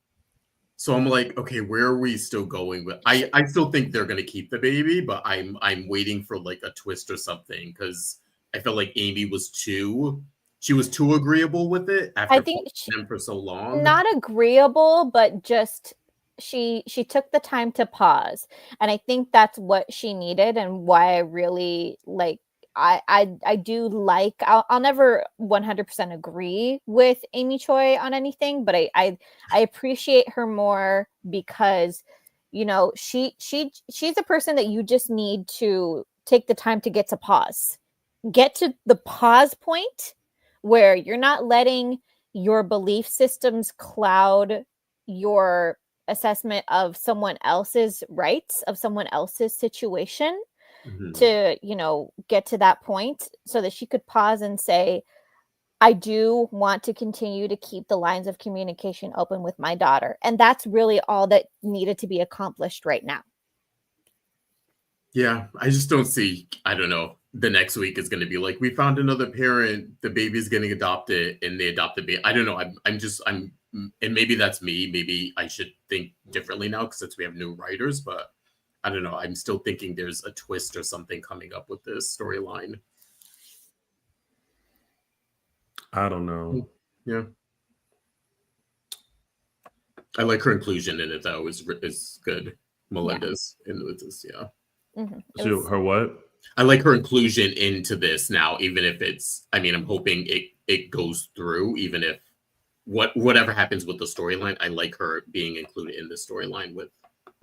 So I'm like, okay, where are we still going with? I still think they're gonna keep the baby, but I'm waiting for like a twist or something, because I felt like Amy was too she was too agreeable with it after I think them for so long. Not agreeable, but just she took the time to pause, and I think that's what she needed, and why I really like. I do like. I'll never 100% agree with Amy Choi on anything, but I appreciate her more because, you know, she's a person that you just need to take the time to get to pause, get to the pause point where you're not letting your belief systems cloud your assessment of someone else's rights, of someone else's situation, to, you know, get to that point so that she could pause and say, I do want to continue to keep the lines of communication open with my daughter. And that's really all that needed to be accomplished right now. Yeah, I just don't see, I don't know, the next week is going to be like, we found another parent, the baby's getting adopted, and they adopted baby. I don't know. I'm, and maybe that's me. Maybe I should think differently now since we have new writers, but I don't know. I'm still thinking there's a twist or something coming up with this storyline. I don't know. Yeah. I like her inclusion in it, though. Is good. Melendez in with this, yeah. Mm-hmm. So her what? I like her inclusion into this now, even if it's, I mean, I'm hoping it goes through, even if whatever happens with the storyline, I like her being included in the storyline with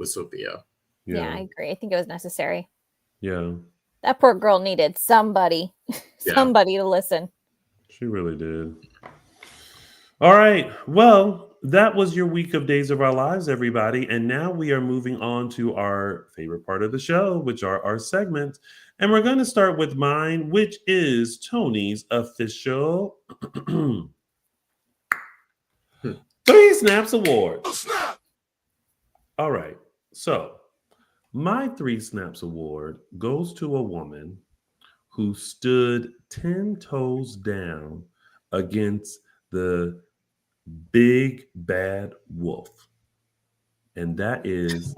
Sophia. Yeah, I agree. I think it was necessary. Yeah. That poor girl needed somebody to listen. She really did. All right. Well, that was your week of Days of Our Lives, everybody. And now we are moving on to our favorite part of the show, which are our segments. And we're going to start with mine, which is Tony's official 3 Snaps Award. All right. So my 3 Snaps Award goes to a woman who stood 10 toes down against the big bad wolf. And that is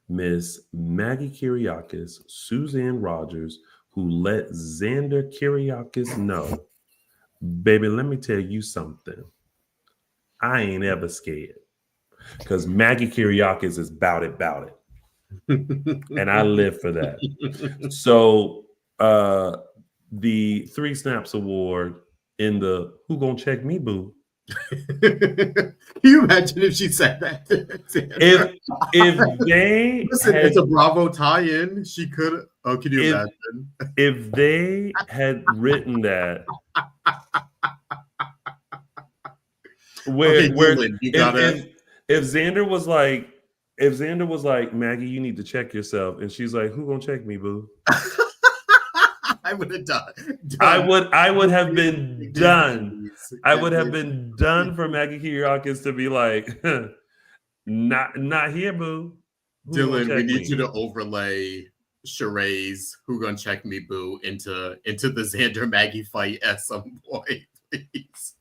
Miss Maggie Kyriakis, Suzanne Rogers, who let Xander Kyriakis know, baby, let me tell you something. I ain't ever scared. Because Maggie Kyriakis is bout it. And I live for that. So the 3 Snaps Award in the Who Gonna Check Me Boo. Can you imagine if she said that? if they listen, it's a Bravo tie-in. She could. Oh, can you imagine? If they had written that, if Xander was like, Maggie, you need to check yourself, and she's like, who gonna check me, boo? I would have done. I would have been done. I would have been done for Maggie Kyriakis to be like, not here, boo. Dylan, we need you to overlay Sheree's "Who Gonna Check Me, Boo" into the Xander Maggie fight at some point, please.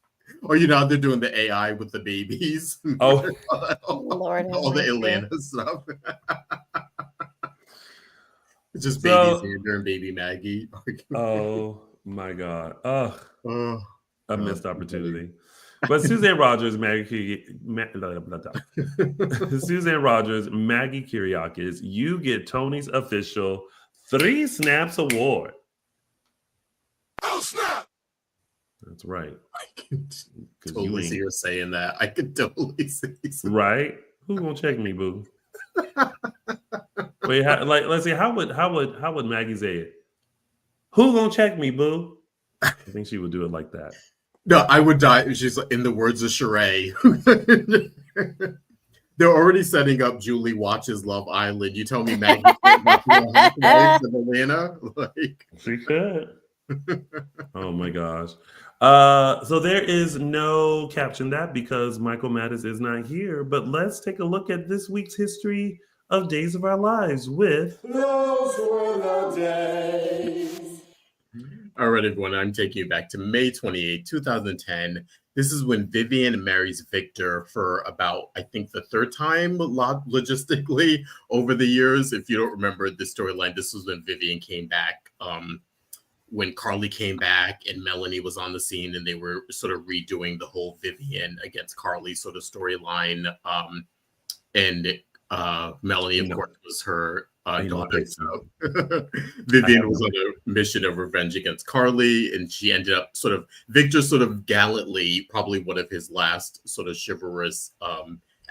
Or they're doing the AI with the babies. Oh, Lord, all the Atlanta stuff. It's just baby Xander and baby Maggie. Oh my God. A missed opportunity. But Suzanne Rogers, Suzanne Rogers, Maggie Kyriakis, you get Tony's official 3 Snaps Award. Oh, snap! That's right. I can totally see her saying that. I could totally see something. Right? Who's gonna check me, boo? Wait, let's see. How would Maggie say it? Who gonna check me, boo? I think she would do it like that. No, I would die. She's in the words of Sheree. They're already setting up Julie watches Love Island. You tell me Maggie of Atlanta? Like she could. Oh my gosh. So there is no caption that because Michael Mattis is not here. But let's take a look at this week's history of Days of Our Lives with Those Were the Days. All right, everyone, I'm taking you back to May 28, 2010. This is when Vivian marries Victor for about, I think, the 3rd time logistically over the years. If you don't remember the storyline, this was when Vivian came back when Carly came back and Melanie was on the scene, and they were sort of redoing the whole Vivian against Carly sort of storyline. And Melanie, of course, was her daughter. So Vivian was on a mission of revenge against Carly, and she ended up Victor sort of gallantly, probably one of his last sort of chivalrous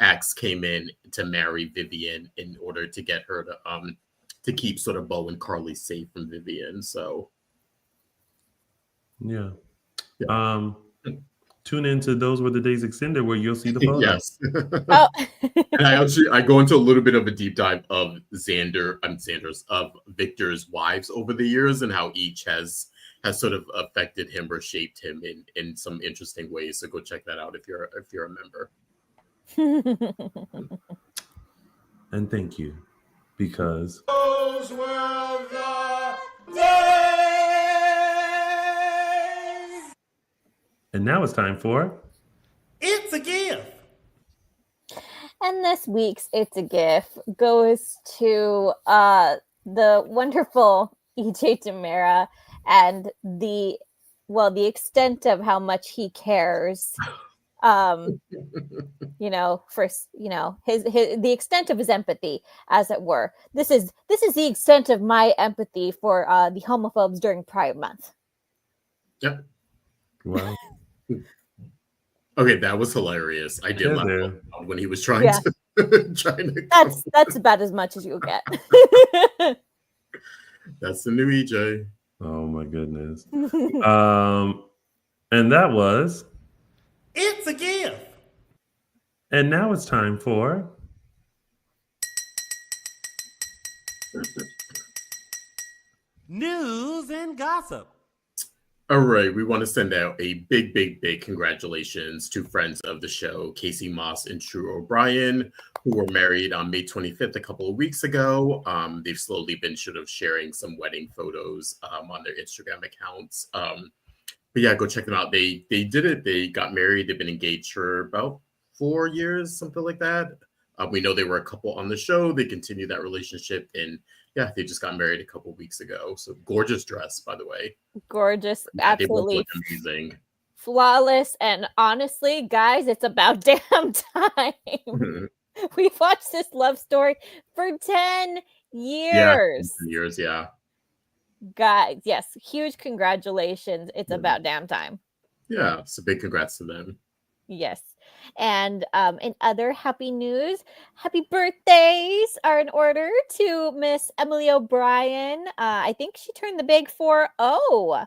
acts, came in to marry Vivian in order to get her to keep sort of Bo and Carly safe from Vivian. So yeah. Tune into Those Were the Days Extended, where you'll see the photos. Yes. And I go into a little bit of a deep dive of Victor's wives over the years, and how each has sort of affected him or shaped him in some interesting ways. So go check that out if you're a member. And thank you, because those were the days. And now it's time for It's a Gift. And this week's It's a Gift goes to the wonderful EJ Tamara, and the extent of how much he cares. The extent of his empathy, as it were. This is the extent of my empathy for the homophobes during Pride Month. Yep. Wow. Okay, that was hilarious. I did laugh when he was trying to. That's about as much as you'll get. That's the new EJ. Oh my goodness. And that was It's a Gift. And now it's time for News and Gossip. All right, we want to send out a big, big, big congratulations to friends of the show, Casey Moss and True O'Brien, who were married on May 25th a couple of weeks ago. They've slowly been sort of sharing some wedding photos on their Instagram accounts. But yeah, go check them out. They did it. They got married. They've been engaged for about 4 years, something like that. We know they were a couple on the show. They continued that relationship, and yeah, they just got married a couple of weeks ago. So gorgeous dress, by the way. Gorgeous, absolutely amazing, flawless, and honestly, guys, it's about damn time. Mm-hmm. We've watched this love story for 10 years. Yeah, years, yeah. Guys, yes, huge congratulations. It's about damn time. Yeah, so big congrats to them. Yes. And in other happy news, happy birthdays are in order to Miss Emily O'Brien. I think she turned the big 4-0,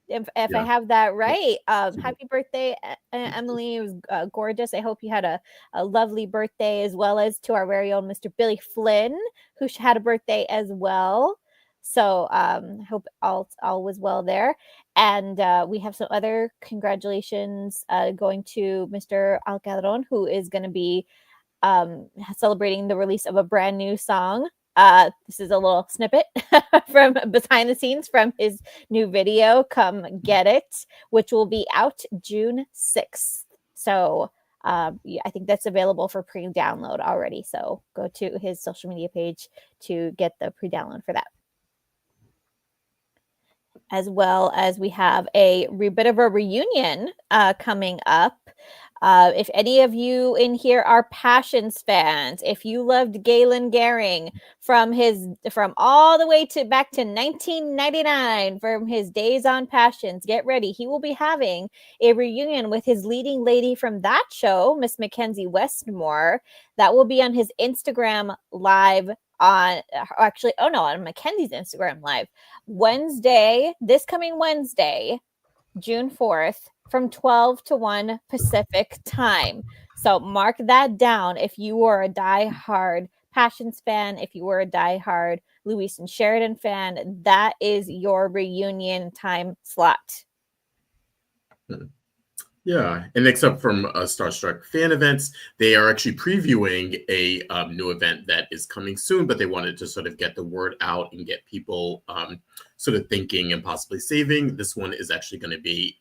if I have that right. Happy birthday, Emily. It was gorgeous. I hope you had a lovely birthday, as well as to our very own Mr. Billy Flynn, who had a birthday as well. So I hope all was well there. And we have some other congratulations going to Mr. Alcadron, who is going to be celebrating the release of a brand new song. This is a little snippet from behind the scenes from his new video, Come Get It, which will be out June 6th. So I think that's available for pre-download already. So go to his social media page to get the pre-download for that. As well as we have a bit of a reunion coming up. If any of you in here are Passions fans, if you loved Galen Gehring from all the way back to 1999, from his days on Passions, get ready. He will be having a reunion with his leading lady from that show, Miss Mackenzie Westmore. That will be on his Instagram live on Mackenzie's Instagram live this coming Wednesday, June 4th, from 12 to 1 Pacific time. So mark that down if you are a diehard Passions fan, if you were a diehard Louise and Sheridan fan, that is your reunion time slot. Yeah, and next up from Starstruck Fan Events, they are actually previewing a new event that is coming soon, but they wanted to sort of get the word out and get people sort of thinking and possibly saving. This one is actually going to be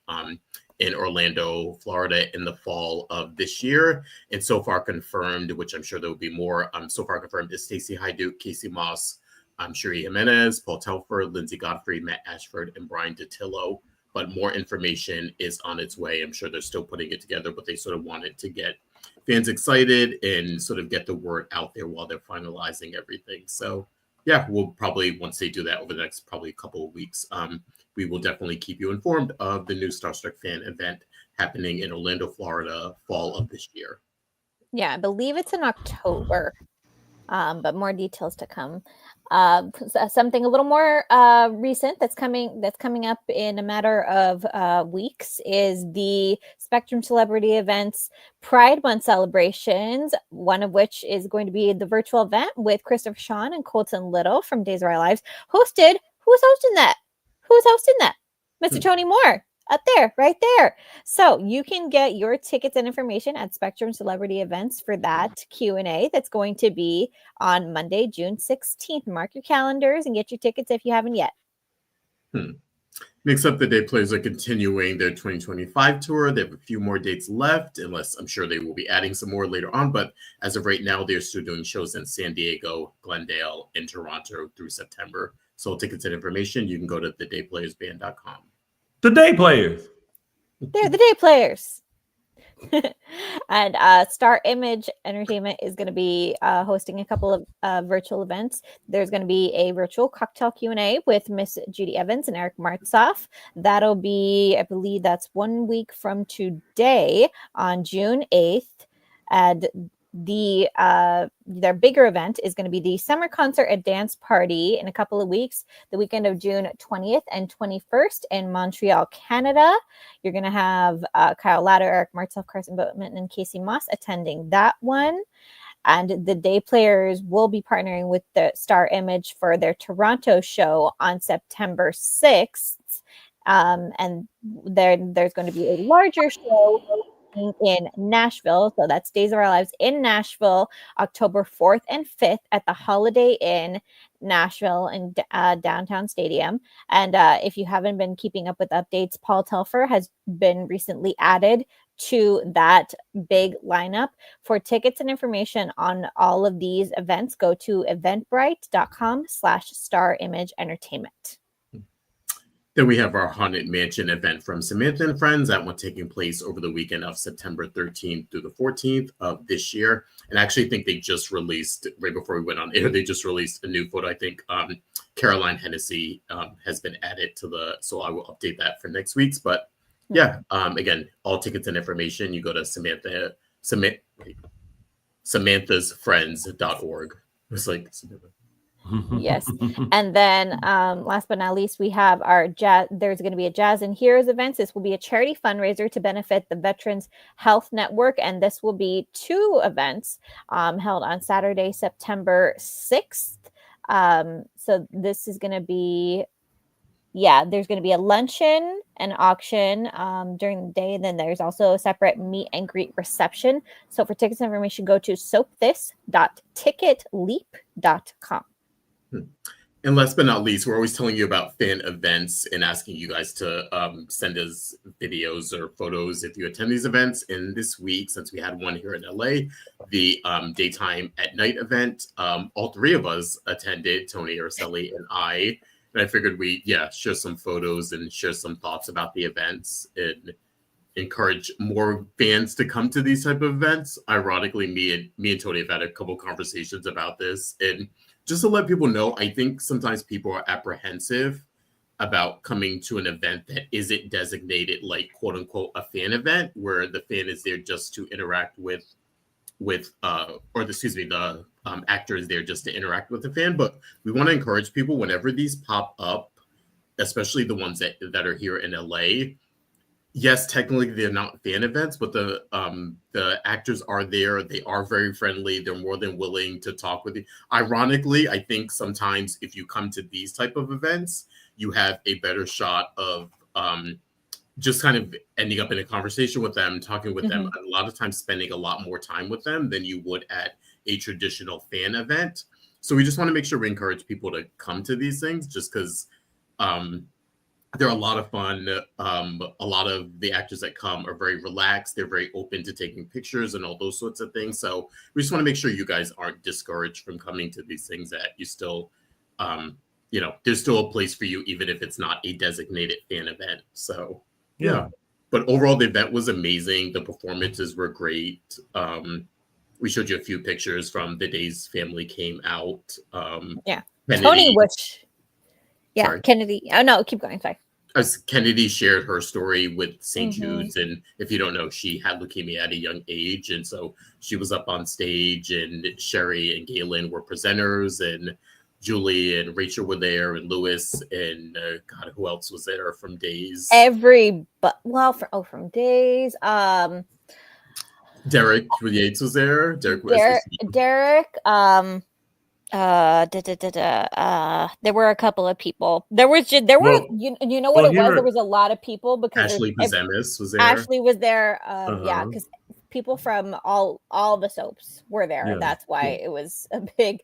in Orlando, Florida in the fall of this year. And so far confirmed, which I'm sure there will be more, so far confirmed is Stacey Haiduk, Casey Moss, Sherry Jimenez, Paul Telford, Lindsay Godfrey, Matt Ashford, and Brian DeTillo. But more information is on its way. I'm sure they're still putting it together, but they sort of wanted to get fans excited and sort of get the word out there while they're finalizing everything. So yeah, we'll probably, once they do that over the next probably couple of weeks, we will definitely keep you informed of the new Starstruck fan event happening in Orlando, Florida, fall of this year. Yeah, I believe it's in October, but more details to come. Something a little more recent that's coming up in a matter of weeks is the Spectrum Celebrity Events Pride Month celebrations, one of which is going to be the virtual event with Christopher Sean and Colton Little from Days of Our Lives. Who's hosting that? Who's hosting that? Mr. Tony Moore. Up there, right there. So you can get your tickets and information at Spectrum Celebrity Events for that Q&A that's going to be on Monday, June 16th. Mark your calendars and get your tickets if you haven't yet. Next up, the Day Players are continuing their 2025 tour. They have a few more dates left, unless I'm sure they will be adding some more later on. But as of right now, they're still doing shows in San Diego, Glendale, and Toronto through September. So tickets and information, you can go to thedayplayersband.com. The Day Players. They're the Day Players. And Star Image Entertainment is going to be hosting a couple of virtual events. There's going to be a virtual cocktail Q&A with Miss Judy Evans and Eric Martzoff. That'll be, I believe that's 1 week from today on June 8th. And their bigger event is going to be the Summer Concert and Dance Party in a couple of weeks, the weekend of June 20th and 21st in Montreal, Canada. You're going to have Kyle Latter, Eric Martzoff, Carson Boatman, and Casey Moss attending that one. And the Day Players will be partnering with the Star Image for their Toronto show on September 6th. And there's going to be a larger show in Nashville. So that's Days of Our Lives in Nashville, October 4th and 5th at the Holiday Inn, Nashville in downtown stadium. And if you haven't been keeping up with updates, Paul Telfer has been recently added to that big lineup. For tickets and information on all of these events, go to eventbrite.com/Star Image Entertainment. Then we have our Haunted Mansion event from Samantha and Friends. That one taking place over the weekend of September 13th through the 14th of this year. And I actually think they just released, right before we went on air, they just released a new photo. I think Caroline Hennessy has been added to so I will update that for next week's. But yeah, again, all tickets and information, you go to Samantha'sFriends.org. It's like Samantha. Yes. And then last but not least, we have our jazz. There's going to be a Jazz and Heroes events. This will be a charity fundraiser to benefit the Veterans Health Network. And this will be 2 events held on Saturday, September 6th. So this is going to be, there's going to be a luncheon and auction during the day. And then there's also a separate meet and greet reception. So for tickets and information, go to soapthis.ticketleap.com. And last but not least, we're always telling you about fan events and asking you guys to send us videos or photos if you attend these events. And this week, since we had one here in LA, the daytime at night event, all 3 of us attended, Tony, Araceli, and I. And I figured we, share some photos and share some thoughts about the events and encourage more fans to come to these type of events. Ironically, me and Tony have had a couple conversations about this. And just to let people know, I think sometimes people are apprehensive about coming to an event that isn't designated like quote unquote a fan event, where the fan is there just to interact the actor is there just to interact with the fan. But we want to encourage people whenever these pop up, especially the ones that are here in LA. Yes, technically they're not fan events, but the actors are there. They are very friendly. They're more than willing to talk with you. Ironically, I think sometimes if you come to these type of events, you have a better shot of just kind of ending up in a conversation with them, talking with them, and a lot of times spending a lot more time with them than you would at a traditional fan event. So we just want to make sure we encourage people to come to these things just because they're a lot of fun. A lot of the actors that come are very relaxed. They're very open to taking pictures and all those sorts of things. So we just want to make sure you guys aren't discouraged from coming to these things, that you still there's still a place for you, even if it's not a designated fan event. So Yeah. But overall, the event was amazing. The performances were great. We showed you a few pictures from the days family came out. Kennedy. Tony Wish. Yeah, sorry. Kennedy. Oh, no, keep going. Sorry. As Kennedy shared her story with St. Jude's, and if you don't know, she had leukemia at a young age, and so she was up on stage, and Sherry and Galen were presenters, and Julie and Rachel were there, and Lewis, and God, who else was there from Days? From Days. Derek Yates was there. Derek. There were a couple of people. There were what it was? There was a lot of people because Ashley Bazemis was there. Ashley was there. Because people from all the soaps were there. Yeah. That's why it was a big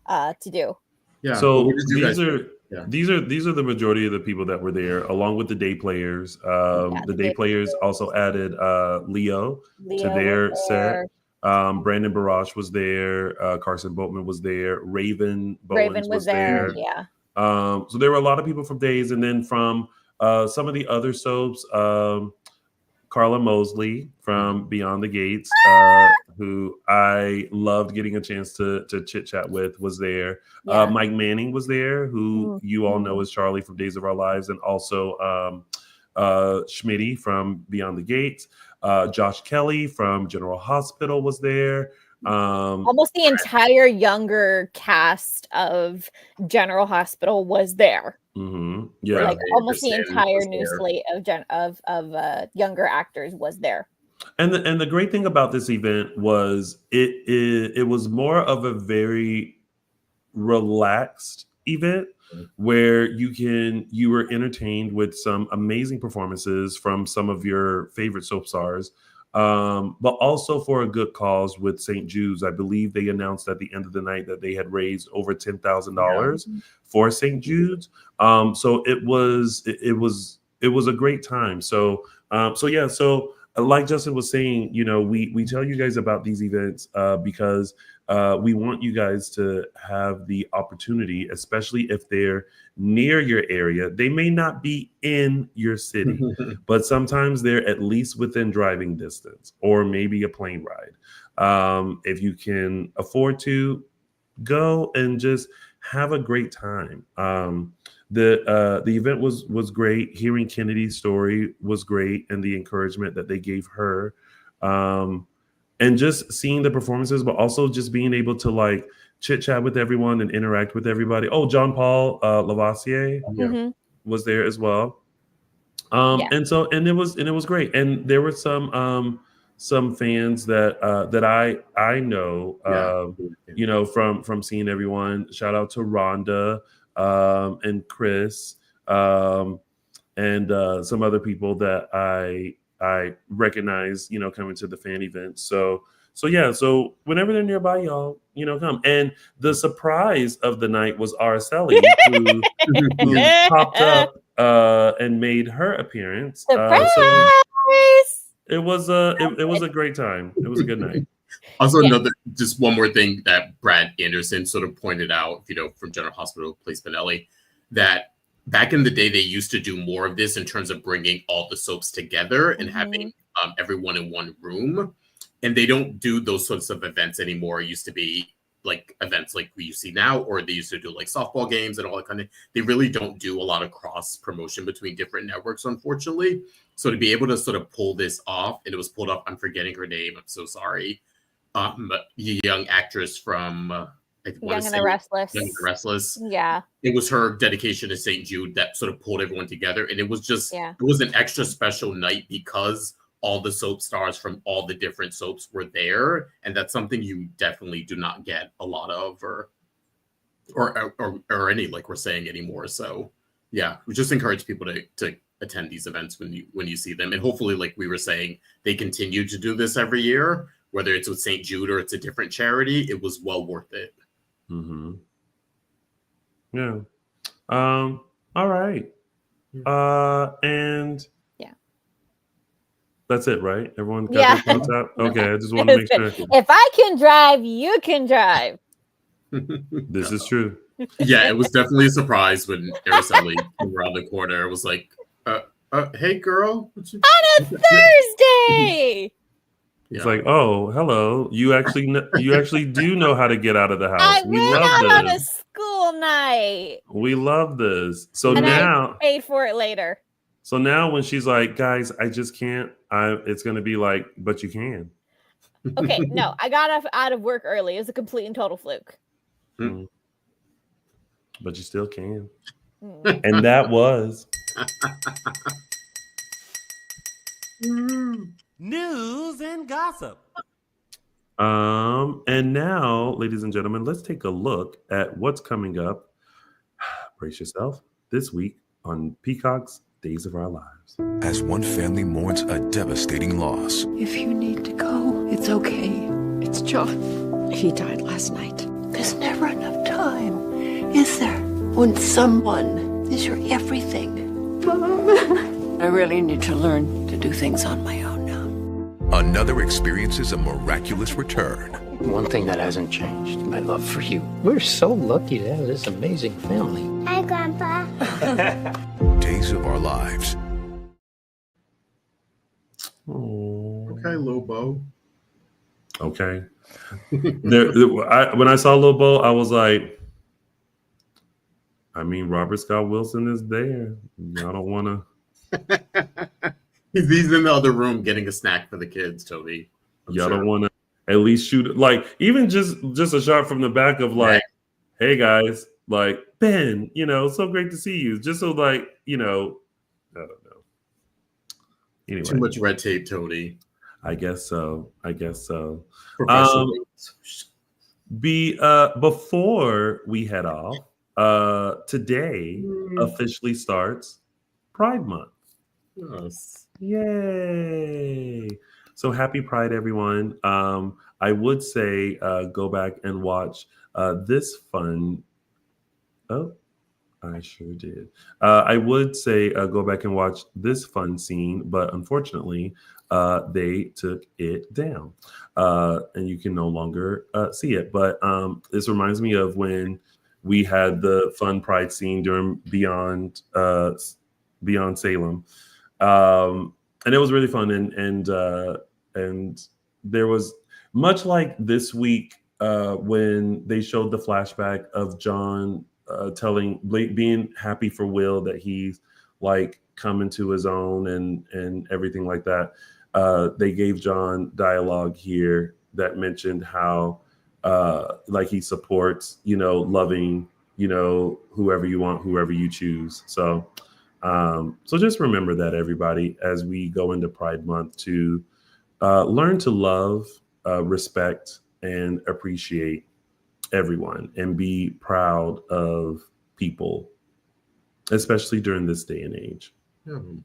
to do. Yeah. So these are the majority of the people that were there, along with the day players. The day players also added Leo to their set. Brandon Barash was there. Carson Boatman was there. Raven Bowens was there. Yeah. So there were a lot of people from Days, and then from some of the other soaps, Carla Mosley from Beyond the Gates, who I loved getting a chance to chit chat with, was there. Yeah. Mike Manning was there, who you all know as Charlie from Days of Our Lives, and also Schmitty from Beyond the Gates. Josh Kelly from General Hospital was there. Almost the entire younger cast of General Hospital was there. Mm-hmm. Yeah, like almost the entire new slate of younger actors was there. And the great thing about this event was it was more of a very relaxed event where you were entertained with some amazing performances from some of your favorite soap stars, but also for a good cause with St. Jude's. I believe they announced at the end of the night that they had raised over $10,000 for St. Jude's. So it was a great time. So like Justin was saying, we tell you guys about these events because we want you guys to have the opportunity, especially if they're near your area. They may not be in your city, but sometimes they're at least within driving distance or maybe a plane ride. If you can afford to, go and just have a great time. The event was great. Hearing Kennedy's story was great, and the encouragement that they gave her, and just seeing the performances, but also just being able to chit chat with everyone and interact with everybody. Oh, John Paul Lavoisier was there as well, and it was great. And there were some fans that I know, from seeing everyone. Shout out to Rhonda. And Chris, and some other people that I recognize, coming to the fan event. So whenever they're nearby, y'all, come. And the surprise of the night was Araceli, who popped up and made her appearance. Surprise! It was a great time. It was a good night. Also, just one more thing that Brad Anderson sort of pointed out, from General Hospital, plays Benelli, that back in the day, they used to do more of this in terms of bringing all the soaps together and having everyone in one room. And they don't do those sorts of events anymore. It used to be like events like we see now, or they used to do like softball games and all that kind of. They really don't do a lot of cross promotion between different networks, unfortunately. So to be able to sort of pull this off, and it was pulled off, I'm forgetting her name, I'm so sorry. Young actress from Young and the Restless. Young and the Restless. Yeah. It was her dedication to St. Jude that sort of pulled everyone together. And it was just, it was an extra special night because all the soap stars from all the different soaps were there. And that's something you definitely do not get a lot of or any, like we're saying, anymore. So yeah, we just encourage people to attend these events when you see them. And hopefully, like we were saying, they continue to do this every year. Whether it's with St. Jude or it's a different charity, it was well worth it. Mm-hmm. Yeah. All right. And that's it, right? Everyone got their thoughts out? Okay, I just want to make sure. If I can drive, you can drive. This is true. Yeah, it was definitely a surprise when Araceli came around the corner. It was like, hey, girl. On a Thursday! It's like, oh, hello. You actually do know how to get out of the house. I We went love out on a this. school night. We love this. So And now, I paid for it later. so now when she's like, guys, I just can't. It's gonna be like, but you can. Okay, no, I got out of work early. It was a complete and total fluke. Mm. But you still can. Mm. And that was News and gossip. and now, ladies and gentlemen, let's take a look at what's coming up. Brace yourself this week on Peacock's Days of Our Lives. As one family mourns a devastating loss, If you need to go, it's okay. It's John. He died last night. There's never enough time, is there? When someone is your everything. Mom. I really need to learn to do things on my own now. another experiences a miraculous return. One thing that hasn't changed, my love for you. We're so lucky to have this amazing family. Hi, Grandpa. Days of Our Lives. Okay, Lobo. Okay. When I saw Lobo, I was like, I mean, Robert Scott Wilson is there. I don't want to. He's in the other room getting a snack for the kids, Toby. Y'all don't want to at least shoot, like, even just a shot from the back of like, hey guys, like, Ben, so great to see you. Just so, like, I don't know. Anyway, too much red tape, Tony. I guess so. Professional. Before we head off, today officially starts Pride Month. Yes. Yay! So happy Pride, everyone. I would say go back and watch this fun. Oh, I sure did. I would say go back and watch this fun scene, but unfortunately, they took it down, and you can no longer see it. But this reminds me of when we had the fun Pride scene during Beyond Salem, and it was really fun. And there was, much like this week when they showed the flashback of John being happy for Will that he's like coming to his own and everything like that. They gave John dialogue here that mentioned how like he supports, loving, whoever you want, whoever you choose. So just remember that, everybody, as we go into Pride Month, to learn to love, respect, and appreciate everyone, and be proud of people, especially during this day and age. And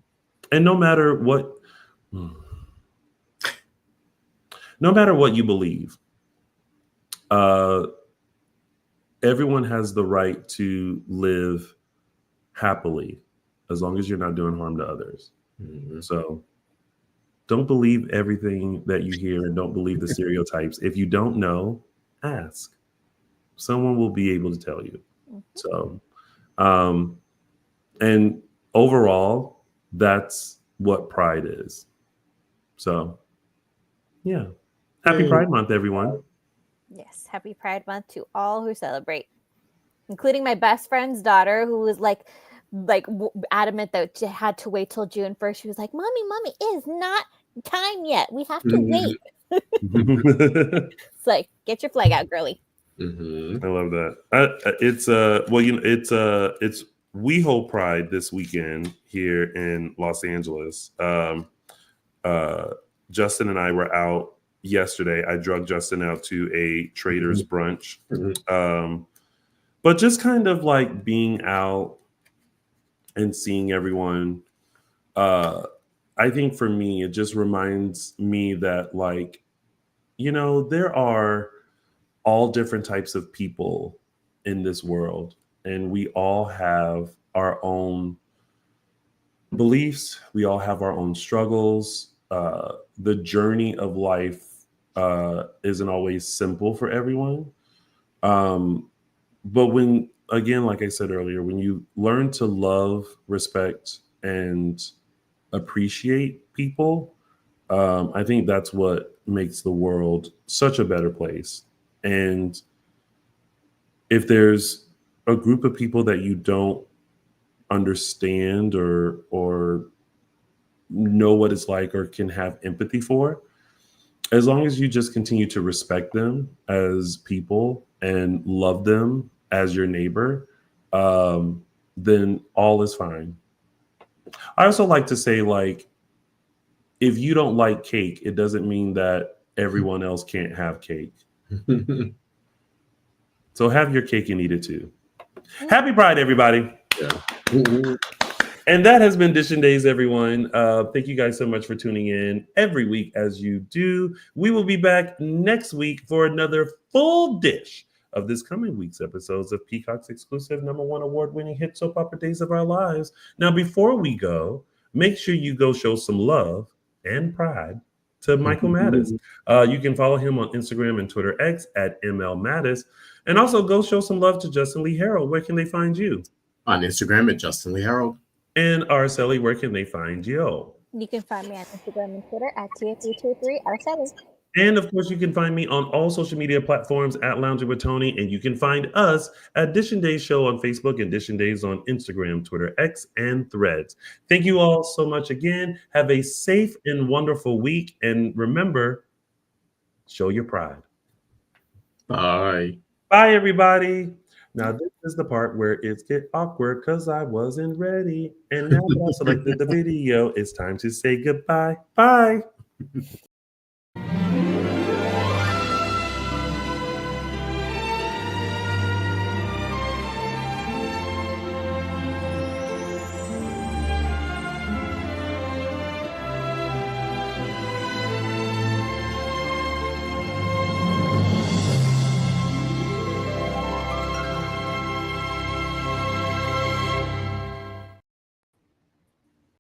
no matter what you believe, everyone has the right to live happily, as long as you're not doing harm to others. So don't believe everything that you hear, and don't believe the stereotypes. If you don't know, ask. Someone will be able to tell you. So, and overall, that's what Pride is. So, yeah. Happy Pride Month, everyone. Yes, happy Pride Month to all who celebrate, including my best friend's daughter, who was like adamant that she had to wait till June 1st. She was like, Mommy, it's not time yet. We have to wait. It's like, get your flag out, girly. I love that. It's WeHo Pride this weekend here in Los Angeles. Justin and I were out yesterday. I drug Justin out to a Trader's brunch. But just kind of like being out and seeing everyone, I think for me, it just reminds me that, like, there are all different types of people in this world, and we all have our own beliefs. We all have our own struggles. The journey of life isn't always simple for everyone. But when again, like I said earlier, when you learn to love, respect, and appreciate people, I think that's what makes the world such a better place. And if there's a group of people that you don't understand or know what it's like or can have empathy for, as long as you just continue to respect them as people and love them as your neighbor, then all is fine. I also like to say, like, if you don't like cake, it doesn't mean that everyone else can't have cake. So have your cake and eat it too. Happy Pride, everybody. Yeah. And that has been Dishin Days, everyone. Thank you guys so much for tuning in every week as you do. We will be back next week for another full dish of this coming week's episodes of Peacock's exclusive #1 award-winning hit soap opera Days of Our Lives. Now, before we go, make sure you go show some love and pride to Michael Mattis. You can follow him on Instagram and Twitter X at MLMattis. And also go show some love to Justin Lee Hareld. Where can they find you? On Instagram at Justin Lee Hareld. And Araceli, where can they find you? You can find me on Instagram and Twitter at TA323Araceli. And of course, you can find me on all social media platforms at Lounging with Tony. And you can find us at Dishin Days Show on Facebook and Dishin Days on Instagram, Twitter, X, and Threads. Thank you all so much again. Have a safe and wonderful week. And remember, show your pride. Bye. Bye, everybody. Now, this is the part where it's get awkward because I wasn't ready. And now that I selected the video, it's time to say goodbye. Bye.